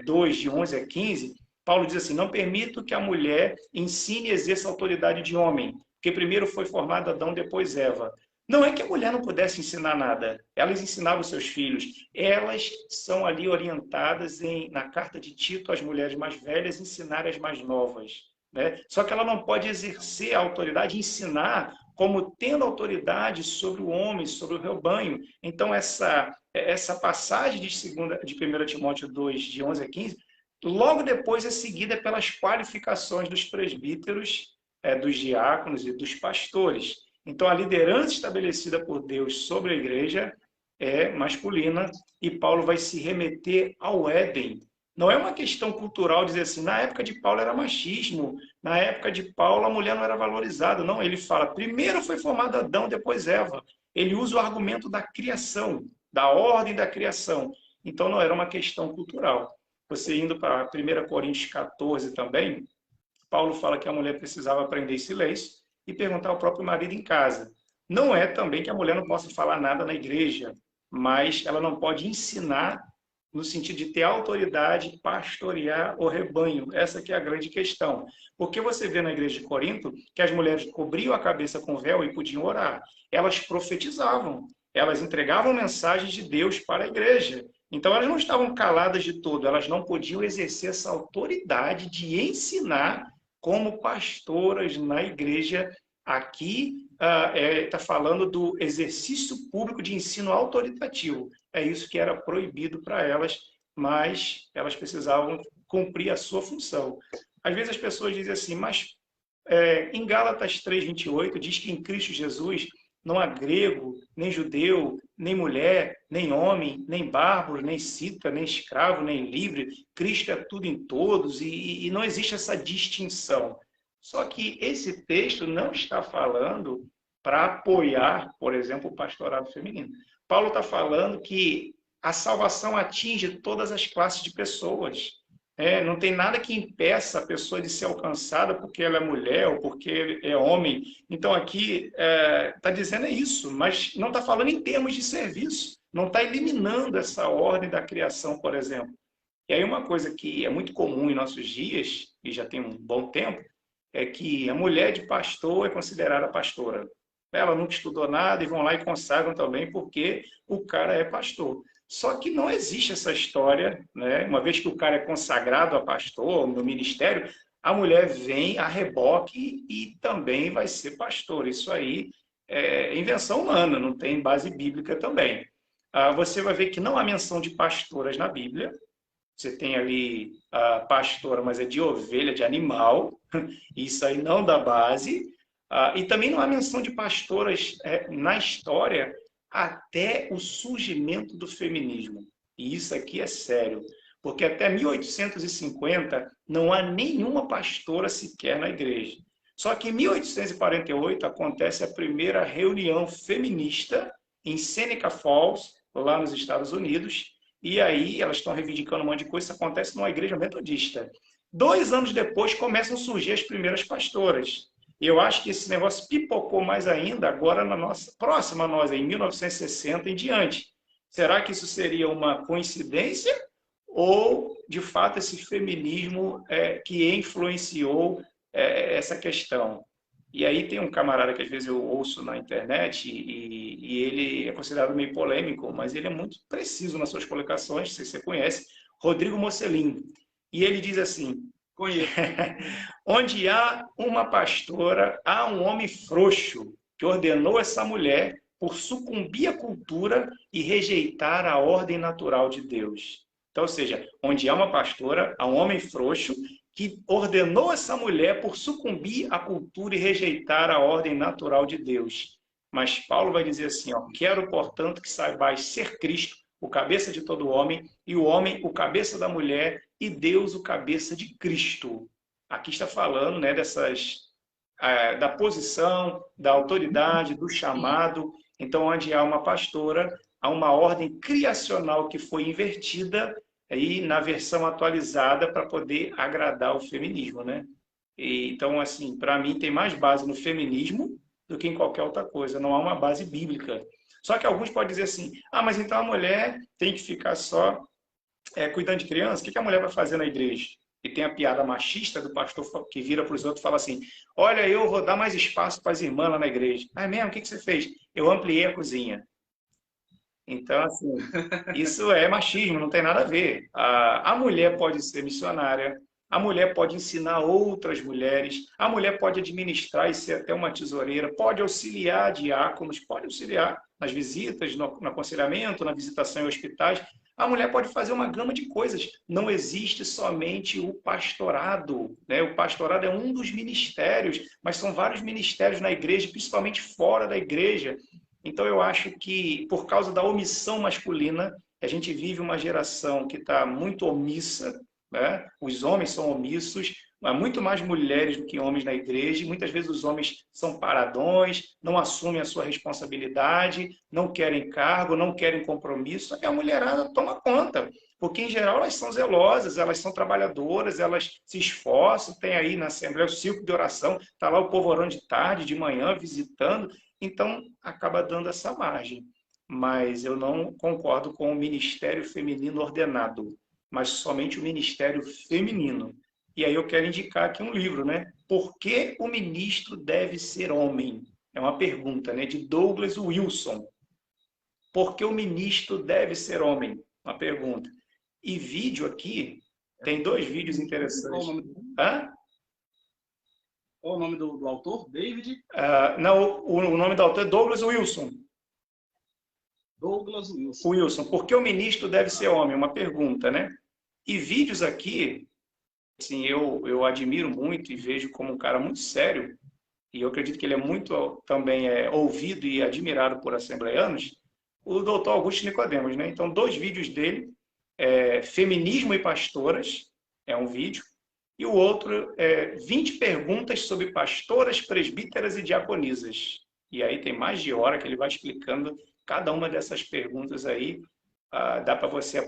S2: 2, de 11 a 15, Paulo diz assim, não permito que a mulher ensine e exerça a autoridade de homem, porque primeiro foi formado Adão, depois Eva. Não é que a mulher não pudesse ensinar nada, elas ensinavam seus filhos. Elas são ali orientadas na carta de Tito, às mulheres mais velhas ensinarem as mais novas, né? Só que ela não pode exercer a autoridade, ensinar como tendo autoridade sobre o homem, sobre o rebanho. Então, essa passagem de 1 Timóteo 2, de 11 a 15, logo depois é seguida pelas qualificações dos presbíteros, dos diáconos e dos pastores. Então, a liderança estabelecida por Deus sobre a igreja é masculina, e Paulo vai se remeter ao Éden. Não é uma questão cultural dizer assim, na época de Paulo era machismo, na época de Paulo a mulher não era valorizada. Não, ele fala, primeiro foi formado Adão, depois Eva. Ele usa o argumento da criação, da ordem da criação. Então não era uma questão cultural. Você indo para 1 Coríntios 14 também, Paulo fala que a mulher precisava aprender silêncio e perguntar ao próprio marido em casa. Não é também que a mulher não possa falar nada na igreja, mas ela não pode ensinar no sentido de ter autoridade, pastorear o rebanho. Essa que é a grande questão. Porque você vê na igreja de Corinto que as mulheres cobriam a cabeça com véu e podiam orar. Elas profetizavam, elas entregavam mensagens de Deus para a igreja. Então, elas não estavam caladas de todo, elas não podiam exercer essa autoridade de ensinar como pastoras na igreja. Aqui está falando do exercício público de ensino autoritativo. É isso que era proibido para elas, mas elas precisavam cumprir a sua função. Às vezes as pessoas dizem assim, mas em Gálatas 3:28 diz que em Cristo Jesus não há grego, nem judeu, nem mulher, nem homem, nem bárbaro, nem cita, nem escravo, nem livre. Cristo é tudo em todos e não existe essa distinção. Só que esse texto não está falando para apoiar, por exemplo, o pastorado feminino. Paulo está falando que a salvação atinge todas as classes de pessoas. Não tem nada que impeça a pessoa de ser alcançada porque ela é mulher ou porque é homem. Então, aqui está dizendo isso, mas não está falando em termos de serviço. Não está eliminando essa ordem da criação, por exemplo. E aí uma coisa que é muito comum em nossos dias, e já tem um bom tempo, é que a mulher de pastor é considerada pastora. Ela nunca estudou nada e vão lá e consagram também porque o cara é pastor. Só que não existe essa história, né? Uma vez que o cara é consagrado a pastor no ministério, a mulher vem a reboque e também vai ser pastor. Isso aí é invenção humana, não tem base bíblica também. Você vai ver que não há menção de pastoras na Bíblia. Você tem ali a pastora, mas é de ovelha, de animal. Isso aí não dá base. E também não há menção de pastoras na história até o surgimento do feminismo. E isso aqui é sério, porque até 1850 não há nenhuma pastora sequer na igreja. Só que em 1848 acontece a primeira reunião feminista em Seneca Falls, lá nos Estados Unidos, e aí elas estão reivindicando um monte de coisa, isso acontece numa igreja metodista. 2 anos depois começam a surgir as primeiras pastoras. Eu acho que esse negócio pipocou mais ainda agora na nossa próxima a nós, em 1960 em diante. Será que isso seria uma coincidência ou, de fato, esse feminismo que influenciou essa questão? E aí tem um camarada que às vezes eu ouço na internet e ele é considerado meio polêmico, mas ele é muito preciso nas suas colocações, não sei se você conhece, Rodrigo Mocelin. E ele diz assim:
S1: Conheço.
S2: onde há uma pastora, há um homem frouxo que ordenou essa mulher por sucumbir à cultura e rejeitar a ordem natural de Deus. Então, ou seja, onde há uma pastora, há um homem frouxo que ordenou essa mulher por sucumbir à cultura e rejeitar a ordem natural de Deus. Mas Paulo vai dizer assim, quero, portanto, que saibais ser Cristo, o cabeça de todo homem, e o homem, o cabeça da mulher, e Deus, o cabeça de Cristo. Aqui está falando da posição, da autoridade, do chamado. Então, onde há uma pastora, há uma ordem criacional que foi invertida aí na versão atualizada para poder agradar o feminismo, né? Então, assim, para mim tem mais base no feminismo do que em qualquer outra coisa. Não há uma base bíblica. Só que alguns podem dizer assim, mas então a mulher tem que ficar só cuidando de criança? O que a mulher vai fazer na igreja? E tem a piada machista do pastor que vira para os outros e fala assim, olha, eu vou dar mais espaço para as irmãs lá na igreja. Ah, é mesmo? O que você fez? Eu ampliei a cozinha. Então, assim, isso é machismo, não tem nada a ver. A mulher pode ser missionária, a mulher pode ensinar outras mulheres, a mulher pode administrar e ser até uma tesoureira, pode auxiliar diáconos, pode auxiliar nas visitas, no aconselhamento, na visitação em hospitais. A mulher pode fazer uma gama de coisas. Não existe somente o pastorado, né? O pastorado é um dos ministérios, mas são vários ministérios na igreja, principalmente fora da igreja. Então, eu acho que, por causa da omissão masculina, a gente vive uma geração que está muito omissa, né? Os homens são omissos, há muito mais mulheres do que homens na igreja, e muitas vezes os homens são paradões, não assumem a sua responsabilidade, não querem cargo, não querem compromisso, só que a mulherada toma conta, porque, em geral, elas são zelosas, elas são trabalhadoras, elas se esforçam, tem aí na Assembleia o círculo de oração, está lá o povo orando de tarde, de manhã, visitando, então acaba dando essa margem. Mas eu não concordo com o ministério feminino ordenado, mas somente o ministério feminino. E aí eu quero indicar aqui um livro, né? Por que o ministro deve ser homem? É uma pergunta, né? De Douglas Wilson. Por que o ministro deve ser homem? uma pergunta. E vídeo aqui, tem 2 vídeos interessantes.
S1: Qual o nome,
S2: Hã?
S1: qual o nome do autor? David?
S2: Não, o nome do autor é Douglas Wilson.
S1: Douglas Wilson.
S2: Wilson, por que o ministro deve ser homem? Uma pergunta, né? E vídeos aqui, assim, eu admiro muito e vejo como um cara muito sério, e eu acredito que ele é muito também ouvido e admirado por assembleianos, o doutor Augusto Nicodemos, né? Então, 2 vídeos dele, Feminismo e Pastoras, é um vídeo, e o outro é 20 perguntas sobre pastoras, presbíteras e diaconisas. E aí tem mais de hora que ele vai explicando cada uma dessas perguntas aí. Dá para você,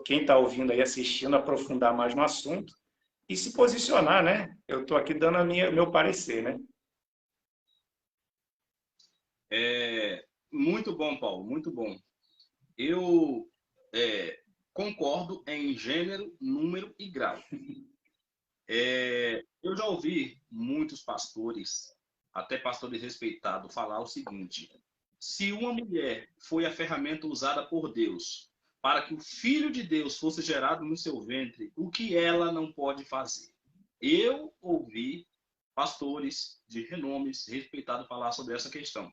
S2: quem está ouvindo aí, assistindo, aprofundar mais no assunto e se posicionar, né? Eu estou aqui dando meu parecer, né?
S1: Muito bom, Paulo, muito bom. Eu concordo em gênero, número e grau. Eu já ouvi muitos pastores, até pastores respeitados, falar o seguinte: se uma mulher foi a ferramenta usada por Deus para que o Filho de Deus fosse gerado no seu ventre, o que ela não pode fazer? Eu ouvi pastores de renomes respeitados falar sobre essa questão.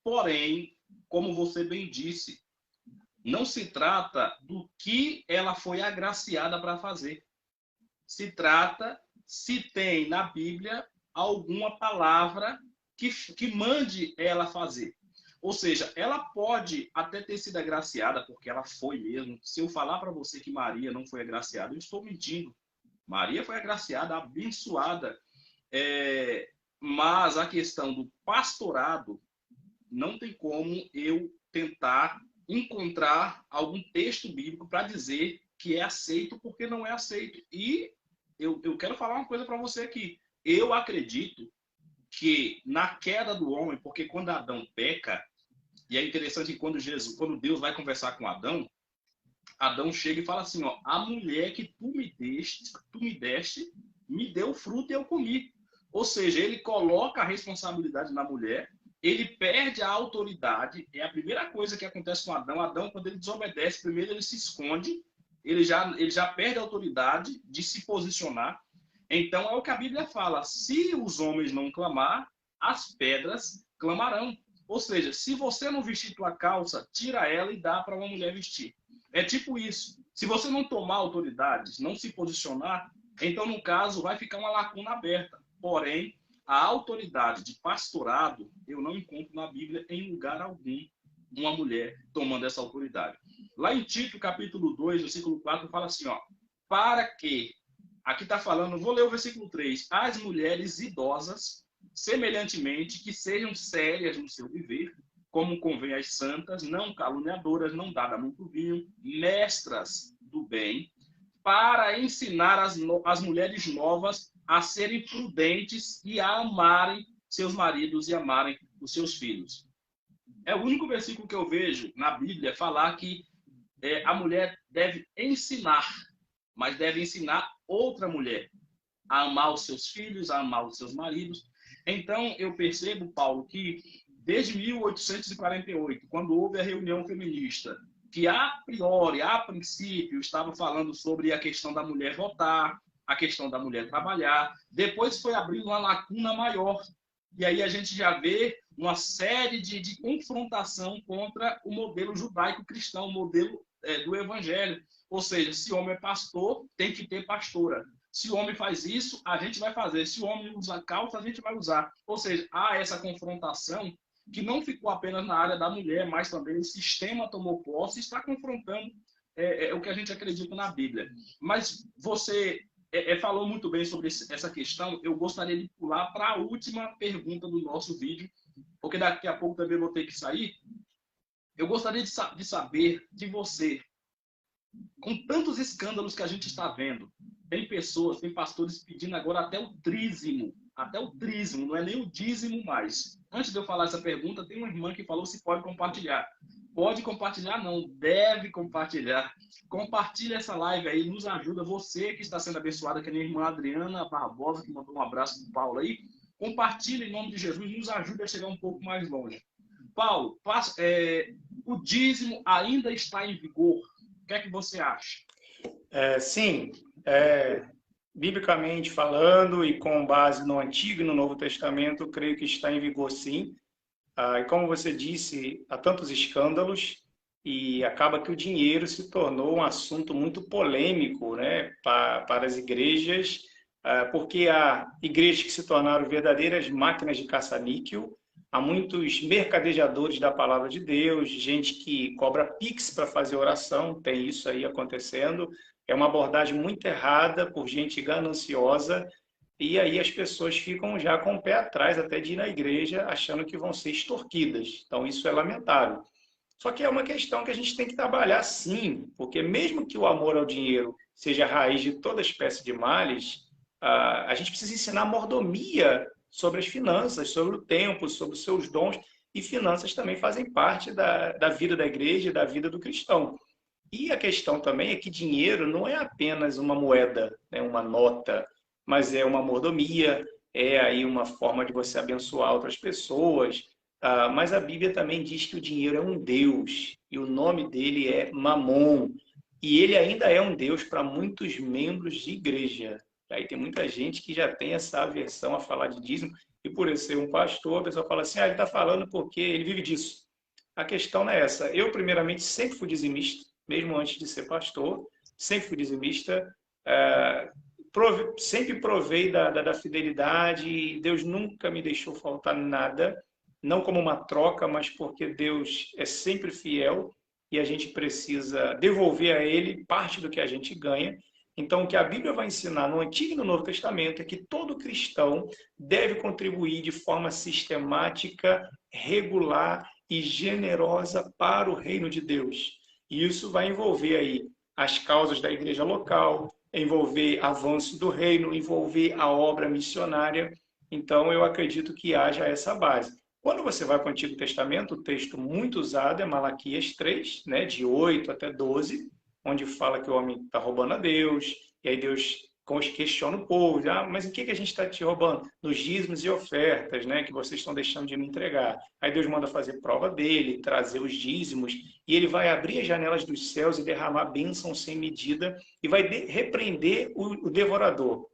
S1: Porém, como você bem disse, não se trata do que ela foi agraciada para fazer. Se trata se tem na Bíblia alguma palavra que mande ela fazer. Ou seja, ela pode até ter sido agraciada, porque ela foi mesmo. Se eu falar para você que Maria não foi agraciada, eu estou mentindo. Maria foi agraciada, abençoada. Mas a questão do pastorado, não tem como eu tentar encontrar algum texto bíblico para dizer que é aceito, porque não é aceito. E eu quero falar uma coisa para você aqui. Eu acredito que na queda do homem, porque quando Adão peca, e é interessante que quando Deus vai conversar com Adão, Adão chega e fala assim, ó, a mulher que tu me deste, me deu fruto e eu comi. Ou seja, ele coloca a responsabilidade na mulher, ele perde a autoridade, é a primeira coisa que acontece com Adão. Adão, quando ele desobedece, primeiro ele se esconde, ele já perde a autoridade de se posicionar. Então, é o que a Bíblia fala, se os homens não clamar, as pedras clamarão. Ou seja, se você não vestir tua calça, tira ela e dá para uma mulher vestir. É tipo isso. Se você não tomar autoridades, não se posicionar, então, no caso, vai ficar uma lacuna aberta. Porém, a autoridade de pastorado, eu não encontro na Bíblia em lugar algum uma mulher tomando essa autoridade. Lá em Tito, capítulo 2, versículo 4, fala assim, ó, para que, aqui está falando, vou ler o versículo 3, as mulheres idosas, semelhantemente, que sejam sérias no seu viver, como convém às santas, não caluniadoras, não dadas a muito vinho, mestras do bem, para ensinar as mulheres novas a serem prudentes e a amarem seus maridos e amarem os seus filhos. É o único versículo que eu vejo na Bíblia falar que a mulher deve ensinar, mas deve ensinar outra mulher a amar os seus filhos, a amar os seus maridos. Então, eu percebo, Paulo, que desde 1848, quando houve a reunião feminista, que a priori, a princípio, estava falando sobre a questão da mulher votar, a questão da mulher trabalhar, depois foi abrindo uma lacuna maior. E aí a gente já vê uma série de confrontação contra o modelo judaico-cristão, o modelo do evangelho. Ou seja, se homem é pastor, tem que ter pastora. Se o homem faz isso, a gente vai fazer. Se o homem usa calça, a gente vai usar. Ou seja, há essa confrontação que não ficou apenas na área da mulher, mas também o sistema tomou posse e está confrontando o que a gente acredita na Bíblia. Mas você falou muito bem sobre essa questão. Eu gostaria de pular para a última pergunta do nosso vídeo, porque daqui a pouco também vou ter que sair. Eu gostaria de saber de você, com tantos escândalos que a gente está vendo, tem pessoas, tem pastores pedindo agora até o dízimo, não é nem o dízimo mais. Antes de eu falar essa pergunta, tem uma irmã que falou se pode compartilhar. Pode compartilhar não, deve compartilhar. Compartilha essa live aí, nos ajuda. Você que está sendo abençoada, que é a minha irmã Adriana Barbosa, que mandou um abraço para o Paulo aí. Compartilha em nome de Jesus, nos ajuda a chegar um pouco mais longe. Paulo, o dízimo ainda está em vigor. que é que você acha?
S2: Sim, biblicamente falando e com base no Antigo e no Novo Testamento, eu creio que está em vigor sim. E como você disse, há tantos escândalos e acaba que o dinheiro se tornou um assunto muito polêmico, né, para as igrejas, porque há igrejas que se tornaram verdadeiras máquinas de caça-níquel, há muitos mercadejadores da palavra de Deus, gente que cobra Pix para fazer oração, tem isso aí acontecendo. É uma abordagem muito errada por gente gananciosa e aí as pessoas ficam já com o pé atrás até de ir na igreja, achando que vão ser extorquidas. Então, isso é lamentável. Só que é uma questão que a gente tem que trabalhar sim, porque mesmo que o amor ao dinheiro seja a raiz de toda espécie de males, a gente precisa ensinar mordomia sobre as finanças, sobre o tempo, sobre os seus dons, e finanças também fazem parte da vida da igreja e da vida do cristão. E a questão também é que dinheiro não é apenas uma moeda, né, uma nota, mas é uma mordomia, é aí uma forma de você abençoar outras pessoas. Mas a Bíblia também diz que o dinheiro é um Deus, e o nome dele é Mamon. E ele ainda é um Deus para muitos membros de igreja. Aí tem muita gente que já tem essa aversão a falar de dízimo, e por eu ser um pastor, a pessoa fala assim, ele está falando porque ele vive disso. A questão não é essa. Eu, primeiramente, sempre fui dizimista, mesmo antes de ser pastor, sempre fui dizimista, sempre provei da fidelidade, e Deus nunca me deixou faltar nada, não como uma troca, mas porque Deus é sempre fiel e a gente precisa devolver a Ele parte do que a gente ganha. Então, o que a Bíblia vai ensinar no Antigo e no Novo Testamento é que todo cristão deve contribuir de forma sistemática, regular e generosa para o reino de Deus. E isso vai envolver aí as causas da igreja local, envolver avanço do reino, envolver a obra missionária. Então, eu acredito que haja essa base. Quando você vai para o Antigo Testamento, o texto muito usado é Malaquias 3, né, de 8 até 12, onde fala que o homem está roubando a Deus, e aí Deus questiona o povo, mas em que a gente está te roubando? Nos dízimos e ofertas, né, que vocês estão deixando de me entregar. Aí Deus manda fazer prova dele, trazer os dízimos, e ele vai abrir as janelas dos céus e derramar bênção sem medida, e vai repreender o devorador.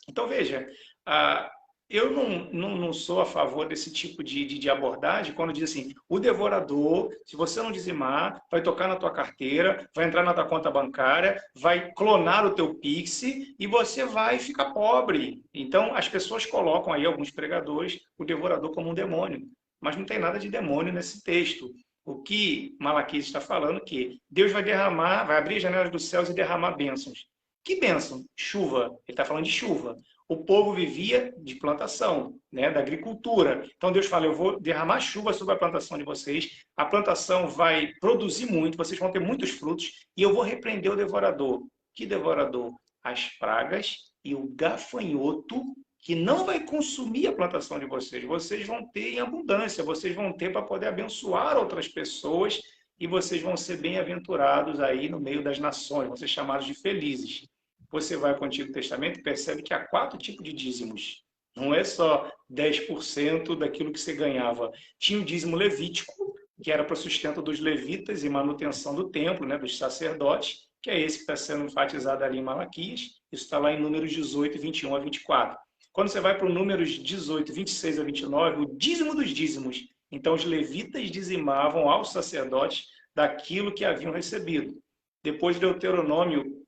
S2: Então, veja, eu não sou a favor desse tipo de abordagem, quando diz assim, o devorador, se você não dizimar, vai tocar na tua carteira, vai entrar na tua conta bancária, vai clonar o teu Pix e você vai ficar pobre. Então, as pessoas colocam aí, alguns pregadores, o devorador como um demônio. Mas não tem nada de demônio nesse texto. O que Malaquias está falando é que Deus vai derramar, vai abrir as janelas dos céus e derramar bênçãos. Que bênção? Chuva. Ele está falando de chuva. O povo vivia de plantação, né, da agricultura. Então Deus fala, eu vou derramar chuva sobre a plantação de vocês, a plantação vai produzir muito, vocês vão ter muitos frutos, e eu vou repreender o devorador. Que devorador? As pragas e o gafanhoto, que não vai consumir a plantação de vocês. Vocês vão ter em abundância, vocês vão ter para poder abençoar outras pessoas, e vocês vão ser bem-aventurados aí no meio das nações, vão ser chamados de felizes. Você vai para o Antigo Testamento e percebe que há 4 tipos de dízimos. Não é só 10% daquilo que você ganhava. Tinha o dízimo levítico, que era para o sustento dos levitas e manutenção do templo, né, dos sacerdotes, que é esse que está sendo enfatizado ali em Malaquias. Isso está lá em Números 18, 21 a 24. Quando você vai para o Números 18, 26 a 29, o dízimo dos dízimos. Então, os levitas dizimavam aos sacerdotes daquilo que haviam recebido. Depois, Deuteronômio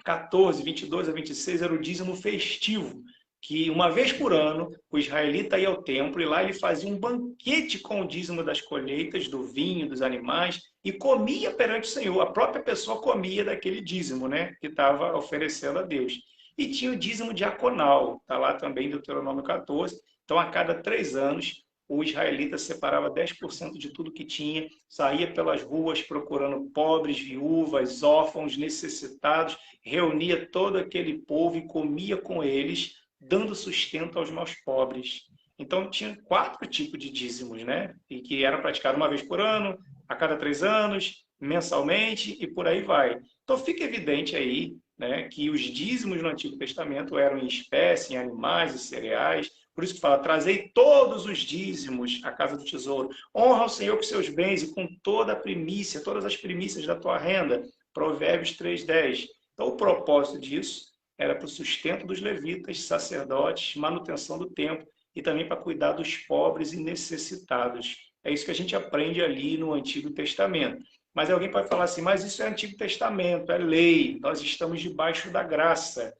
S2: 14, 22 a 26 era o dízimo festivo, que uma vez por ano o israelita ia ao templo e lá ele fazia um banquete com o dízimo das colheitas, do vinho, dos animais, e comia perante o Senhor. A própria pessoa comia daquele dízimo, né, que estava oferecendo a Deus. E tinha o dízimo diaconal, está lá também em Deuteronômio 14. Então, a cada 3 anos, o israelita separava 10% de tudo que tinha, saía pelas ruas procurando pobres, viúvas, órfãos, necessitados, reunia todo aquele povo e comia com eles, dando sustento aos mais pobres. Então, tinha 4 tipos de dízimos, né? E que eram praticados uma vez por ano, a cada 3 anos, mensalmente e por aí vai. Então, fica evidente aí, né, que os dízimos no Antigo Testamento eram em espécie, em animais e cereais. Por isso que fala, trazei todos os dízimos à casa do tesouro. Honra ao Senhor com seus bens e com toda a primícia, todas as primícias da tua renda. Provérbios 3:10. Então, o propósito disso era para o sustento dos levitas, sacerdotes, manutenção do templo e também para cuidar dos pobres e necessitados. É isso que a gente aprende ali no Antigo Testamento. Mas alguém pode falar assim, mas isso é Antigo Testamento, é lei, nós estamos debaixo da graça.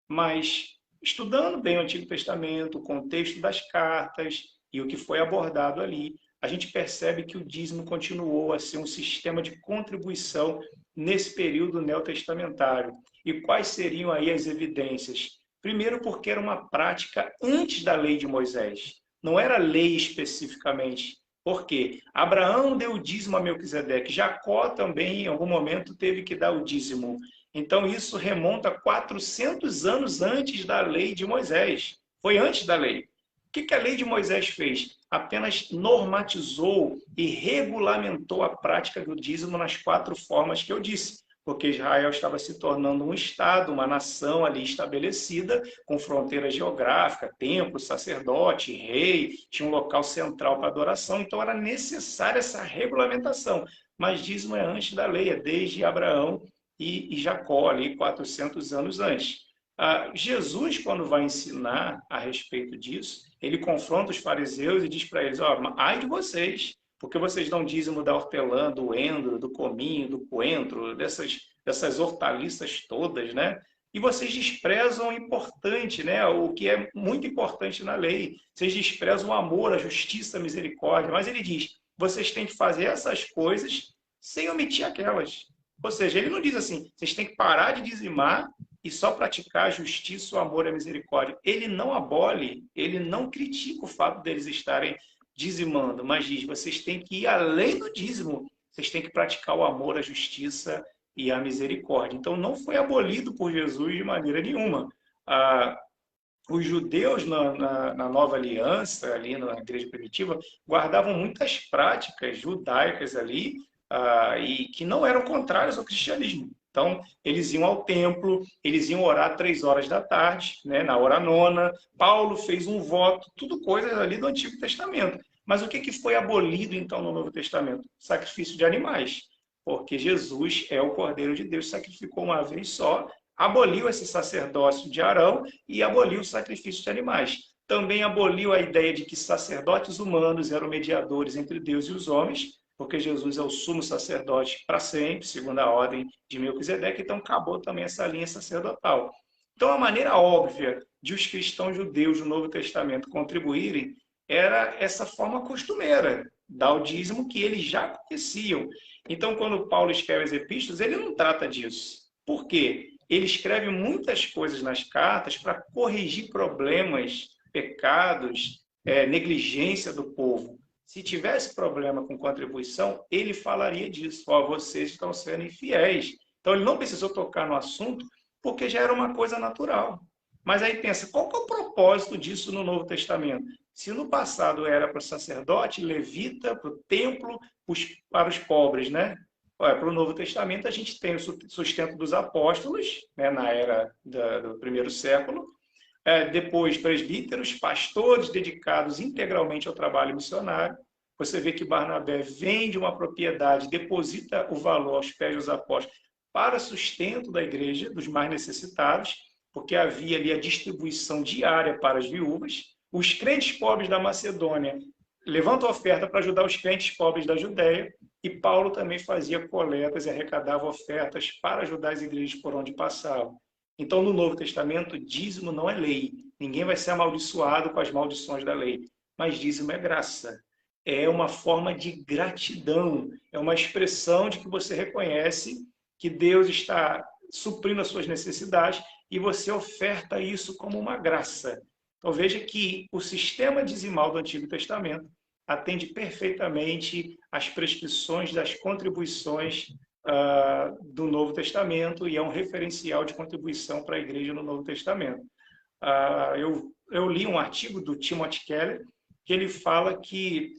S2: Mas, estudando bem o Antigo Testamento, o contexto das cartas e o que foi abordado ali, a gente percebe que o dízimo continuou a ser um sistema de contribuição nesse período neotestamentário. E quais seriam aí as evidências? Primeiro, porque era uma prática antes da lei de Moisés. Não era lei especificamente. Por quê? Abraão deu o dízimo a Melquisedeque. Jacó também, em algum momento, teve que dar o dízimo. Então, isso remonta a 400 anos antes da lei de Moisés. Foi antes da lei. O que a lei de Moisés fez? Apenas normatizou e regulamentou a prática do dízimo nas 4 formas que eu disse, porque Israel estava se tornando um estado, uma nação ali estabelecida, com fronteira geográfica, templo, sacerdote, rei, tinha um local central para adoração, então era necessária essa regulamentação. Mas dízimo é antes da lei, é desde Abraão e Jacó, ali 400 anos antes. Jesus, quando vai ensinar a respeito disso, ele confronta os fariseus e diz para eles, ai de vocês, porque vocês dão dízimo da hortelã, do endro, do cominho, do coentro, dessas hortaliças todas, né? E vocês desprezam o importante, né? O que é muito importante na lei. Vocês desprezam o amor, a justiça, a misericórdia. Mas ele diz, vocês têm que fazer essas coisas sem omitir aquelas. Ou seja, ele não diz assim, vocês têm que parar de dizimar e só praticar a justiça, o amor e a misericórdia. Ele não abole, ele não critica o fato deles estarem dizimando, mas diz, vocês têm que ir além do dízimo, vocês têm que praticar o amor, a justiça e a misericórdia. Então, não foi abolido por Jesus de maneira nenhuma. Os judeus na Nova Aliança, ali na Igreja Primitiva, guardavam muitas práticas judaicas ali, e que não eram contrárias ao cristianismo. Então, eles iam ao templo, eles iam orar 3 horas da tarde, né, na hora nona. Paulo fez um voto, tudo coisas ali do Antigo Testamento. Mas o que foi abolido, então, no Novo Testamento? Sacrifício de animais. Porque Jesus é o Cordeiro de Deus, sacrificou uma vez só, aboliu esse sacerdócio de Arão e aboliu o sacrifício de animais. Também aboliu a ideia de que sacerdotes humanos eram mediadores entre Deus e os homens, porque Jesus é o sumo sacerdote para sempre, segundo a ordem de Melquisedeque, então acabou também essa linha sacerdotal. Então, a maneira óbvia de os cristãos judeus do Novo Testamento contribuírem era essa forma costumeira, dar o dízimo que eles já conheciam. Então, quando Paulo escreve as epístolas, ele não trata disso. Por quê? Ele escreve muitas coisas nas cartas para corrigir problemas, pecados, negligência do povo. Se tivesse problema com contribuição, ele falaria disso. Vocês estão sendo infiéis. Então, ele não precisou tocar no assunto, porque já era uma coisa natural. Mas aí pensa, qual que é o propósito disso no Novo Testamento? Se no passado era para o sacerdote, levita, para o templo, para os pobres, né? Para o Novo Testamento, a gente tem o sustento dos apóstolos, né, na era do primeiro século, depois presbíteros, pastores dedicados integralmente ao trabalho missionário. Você vê que Barnabé vende uma propriedade, deposita o valor aos pés dos apóstolos para sustento da igreja, dos mais necessitados, porque havia ali a distribuição diária para as viúvas. Os crentes pobres da Macedônia levantam oferta para ajudar os crentes pobres da Judéia, e Paulo também fazia coletas e arrecadava ofertas para ajudar as igrejas por onde passavam. Então, no Novo Testamento, dízimo não é lei. Ninguém vai ser amaldiçoado com as maldições da lei. Mas dízimo é graça. É uma forma de gratidão. É uma expressão de que você reconhece que Deus está suprindo as suas necessidades e você oferta isso como uma graça. Então, veja que o sistema dizimal do Antigo Testamento atende perfeitamente às prescrições das contribuições do Novo Testamento e é um referencial de contribuição para a igreja no Novo Testamento. Eu li um artigo do Timothy Keller que ele fala que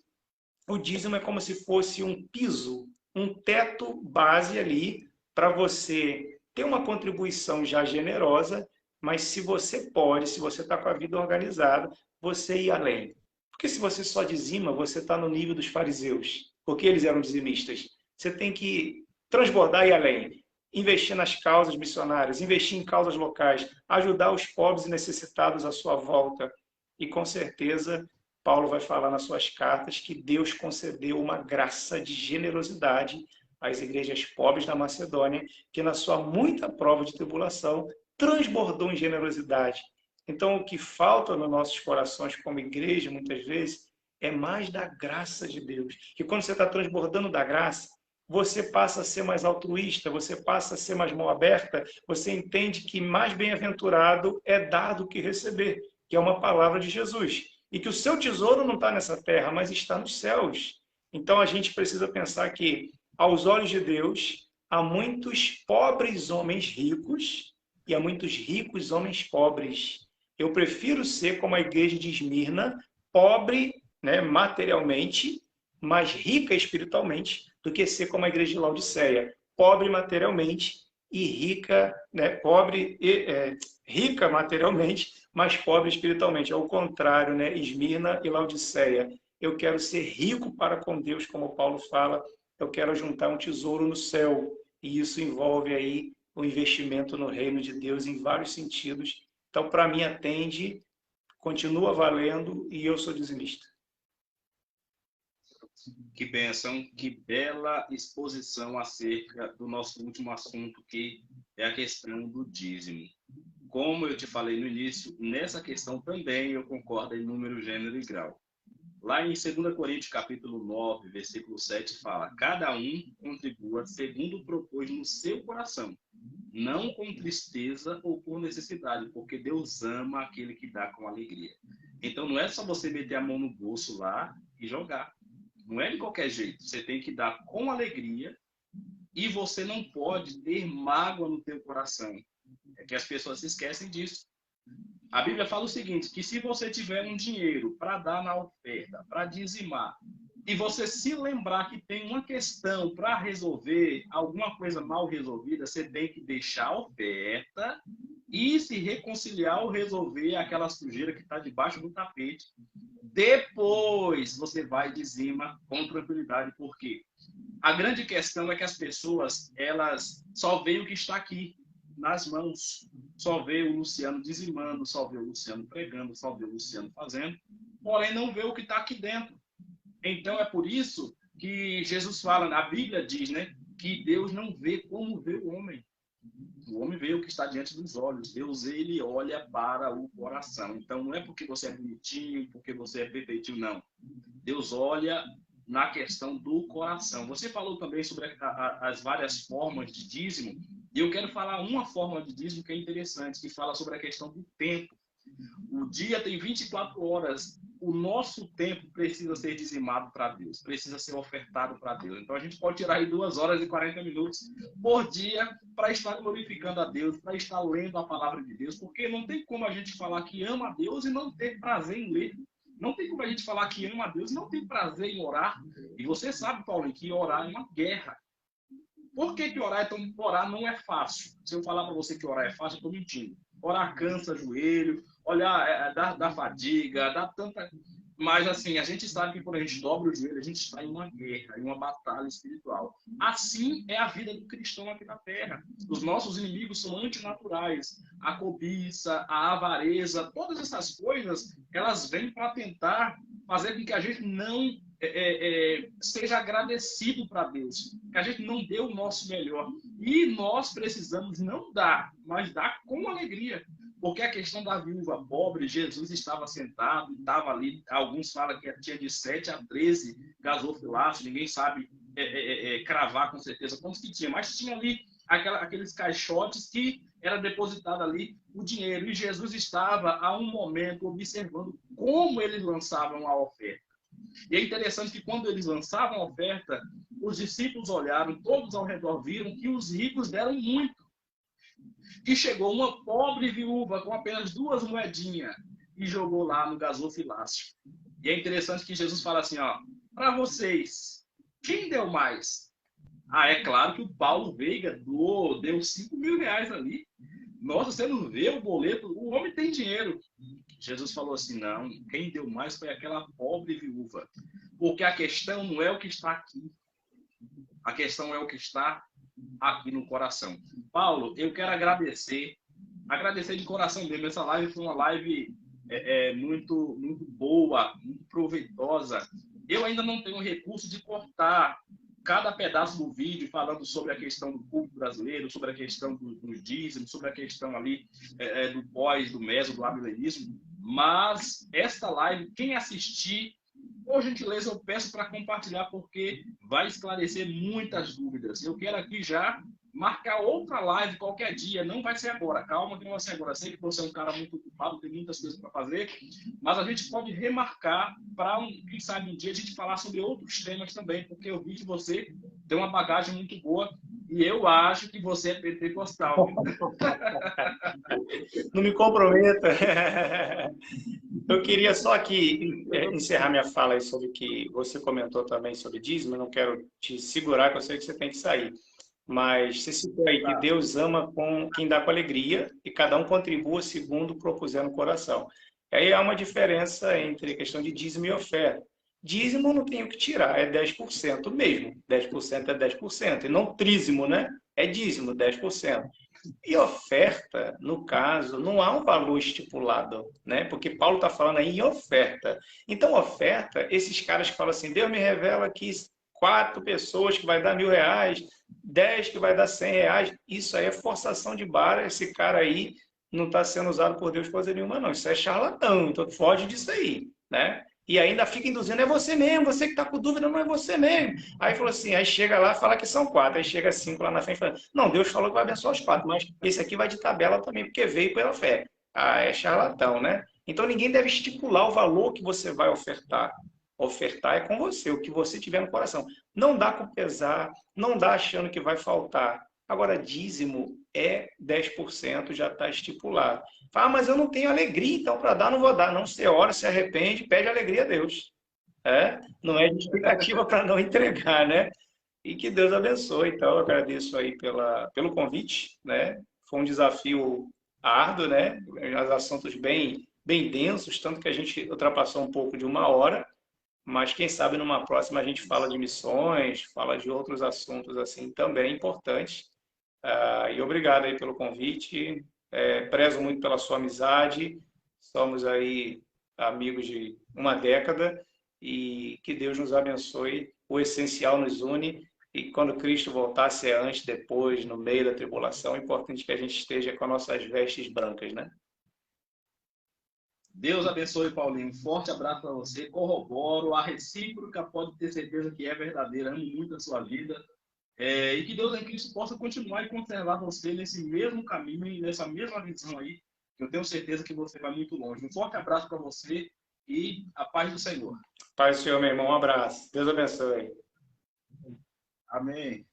S2: o dízimo é como se fosse um piso, um teto base ali para você ter uma contribuição já generosa, mas se você pode, se você está com a vida organizada, você ir além. Porque se você só dizima, você está no nível dos fariseus, porque eles eram dizimistas. Você tem que transbordar e ir além. investir nas causas missionárias, investir em causas locais, ajudar os pobres e necessitados à sua volta. E com certeza, Paulo vai falar nas suas cartas que Deus concedeu uma graça de generosidade às igrejas pobres da Macedônia, que na sua muita prova de tribulação transbordou em generosidade. Então, o que falta nos nossos corações como igreja, muitas vezes, é mais da graça de Deus. Que quando você está transbordando da graça, você passa a ser mais altruísta, você passa a ser mais mão aberta, você entende que mais bem-aventurado é dar do que receber, que é uma palavra de Jesus. E que o seu tesouro não está nessa terra, mas está nos céus. Então, a gente precisa pensar que, aos olhos de Deus, há muitos pobres homens ricos e há muitos ricos homens pobres. Eu prefiro ser como a igreja de Esmirna, pobre, né, materialmente, mas rica espiritualmente, do que ser como a igreja de Laodiceia, pobre materialmente e rica, né, rica materialmente, mas pobre espiritualmente. É o contrário, né, Esmirna e Laodiceia. Eu quero ser rico para com Deus, como Paulo fala, eu quero juntar um tesouro no céu, e isso envolve aí o investimento no reino de Deus em vários sentidos. Então, para mim, atende, continua valendo e eu sou dizimista.
S1: Que bênção, que bela exposição acerca do nosso último assunto, que é a questão do dízimo. Como eu te falei no início, nessa questão também eu concordo em número, gênero e grau. Lá em 2 Coríntios, capítulo 9, versículo 7, fala: cada um contribua segundo propôs no seu coração, não com tristeza ou por necessidade, porque Deus ama aquele que dá com alegria. Então não é só você meter a mão no bolso lá e jogar. Não é de qualquer jeito. Você tem que dar com alegria e você não pode ter mágoa no teu coração. É que as pessoas se esquecem disso. A Bíblia fala o seguinte, que se você tiver um dinheiro para dar na oferta, para dizimar, e você se lembrar que tem uma questão para resolver, alguma coisa mal resolvida, você tem que deixar a oferta e se reconciliar ou resolver aquela sujeira que está debaixo do tapete. Depois você vai e dizima com tranquilidade. Por quê? A grande questão é que as pessoas, elas só veem o que está aqui nas mãos. Só vê o Luciano dizimando, só vê o Luciano pregando, só vê o Luciano fazendo, porém não vê o que está aqui dentro. Então é por isso que Jesus fala, a Bíblia diz, né, que Deus não vê como vê o homem. O homem vê o que está diante dos olhos. Deus, ele olha para o coração. Então não é porque você é bonitinho, porque você é perfeitinho, não. Deus olha na questão do coração. Você falou também sobre as várias formas de dízimo, e eu quero falar uma forma de dízimo que é interessante, que fala sobre a questão do tempo. O dia tem 24 horas. O nosso tempo precisa ser dizimado para Deus, precisa ser ofertado para Deus. Então a gente pode tirar aí 2 horas e 40 minutos por dia para estar glorificando a Deus, para estar lendo a palavra de Deus, porque não tem como a gente falar que ama a Deus e não ter prazer em ler. Não tem como a gente falar que ama a Deus e não tem prazer em orar. E você sabe, Paulo, que orar é uma guerra. Por que orar é tão... Orar não é fácil. Se eu falar para você que orar é fácil, eu estou mentindo. Orar cansa joelho, olhar, dá fadiga, dá tanta... Mas, assim, a gente sabe que quando a gente dobra o joelho, a gente está em uma guerra, em uma batalha espiritual. Assim é a vida do cristão aqui na Terra. Os nossos inimigos são antinaturais. A cobiça, a avareza, todas essas coisas, elas vêm para tentar fazer com que a gente não seja agradecido para Deus, que a gente não dê o nosso melhor. E nós precisamos não dar, mas dar com alegria. Porque a questão da viúva pobre, Jesus estava sentado, estava ali, alguns falam que tinha de 7 a 13 gasofilaços, ninguém sabe cravar com certeza quantos que tinha, mas tinha ali aqueles caixotes que era depositado ali o dinheiro. E Jesus estava a um momento observando como eles lançavam a oferta. E é interessante que quando eles lançavam a oferta, os discípulos olharam, todos ao redor viram que os ricos deram muito. E chegou uma pobre viúva com apenas 2 moedinhas e jogou lá no gasofilácio. E é interessante que Jesus fala assim, ó, para vocês, quem deu mais? É claro que o Paulo Veiga deu 5 mil reais ali. Nossa, você não vê o boleto? O homem tem dinheiro. Jesus falou assim, não, quem deu mais foi aquela pobre viúva. Porque a questão não é o que está aqui. A questão é o que está aqui no coração. Paulo, eu quero agradecer de coração mesmo. Essa live foi uma live muito boa, muito proveitosa. Eu ainda não tenho recurso de cortar cada pedaço do vídeo falando sobre a questão do público brasileiro, sobre a questão dos dízimos, sobre a questão ali do pós, do meso, do amilenismo. Mas esta live, quem assistir, por gentileza, eu peço para compartilhar, porque vai esclarecer muitas dúvidas. Eu quero aqui já marcar outra live qualquer dia, não vai ser agora, calma que não vai ser agora. Sei que você é um cara muito ocupado, tem muitas coisas para fazer, mas a gente pode remarcar para, quem sabe, um dia a gente falar sobre outros temas também, porque eu vi que você tem uma bagagem muito boa e eu acho que você é pentecostal.
S2: Não me comprometa. Eu queria só aqui encerrar minha fala aí sobre o que você comentou também sobre dízimo. Eu não quero te segurar, que eu sei que você tem que sair. Mas você citou aí que Deus ama com quem dá com alegria e cada um contribua segundo propuser no coração. Aí há uma diferença entre a questão de dízimo e oferta. Dízimo não tem o que tirar, é 10% mesmo. 10% é 10%, e não trízimo, né? É dízimo, 10%. E oferta, no caso, não há um valor estipulado, né? Porque Paulo está falando aí em oferta. Então, oferta, esses caras que falam assim, Deus me revela que 4 pessoas que vai dar R$1.000, 10 que vai dar R$100, isso aí é forçação de barra, esse cara aí não está sendo usado por Deus coisa nenhuma, não. Isso é charlatão, então foge disso aí, né? E ainda fica induzindo, é você mesmo, você que está com dúvida, não é você mesmo. Aí falou assim, aí chega lá, fala que são 4, aí chega 5 lá na frente, fala, não, Deus falou que vai abençoar os 4, mas esse aqui vai de tabela também, porque veio pela fé. Ah, é charlatão, né? Então ninguém deve estipular o valor que você vai ofertar. Ofertar é com você, o que você tiver no coração. Não dá com pesar, não dá achando que vai faltar. Agora, dízimo é 10%, já está estipulado. Ah, mas eu não tenho alegria, então para dar não vou dar. Não, você ora, se arrepende, pede alegria a Deus. Não é justificativa para não entregar, né? E que Deus abençoe. Então, eu agradeço aí pelo convite, né? Foi um desafio árduo, né? Uns assuntos bem densos, tanto que a gente ultrapassou um pouco de 1 hora, mas quem sabe numa próxima a gente fala de missões, fala de outros assuntos assim também importantes. E obrigado aí pelo convite. Prezo muito pela sua amizade. Somos aí amigos de uma década e que Deus nos abençoe. O essencial nos une e quando Cristo voltar, se é antes, depois, no meio da tribulação, é importante que a gente esteja com as nossas vestes brancas, né?
S1: Deus abençoe, Paulinho. Forte abraço para você. Corroboro. A recíproca pode ter certeza que é verdadeira. Amo muito a sua vida. E que Deus em Cristo possa continuar e conservar você nesse mesmo caminho e nessa mesma visão aí. Eu tenho certeza que você vai muito longe. Um forte abraço para você e a paz do Senhor.
S2: Paz do Senhor, meu irmão. Um abraço. Deus abençoe.
S1: Amém.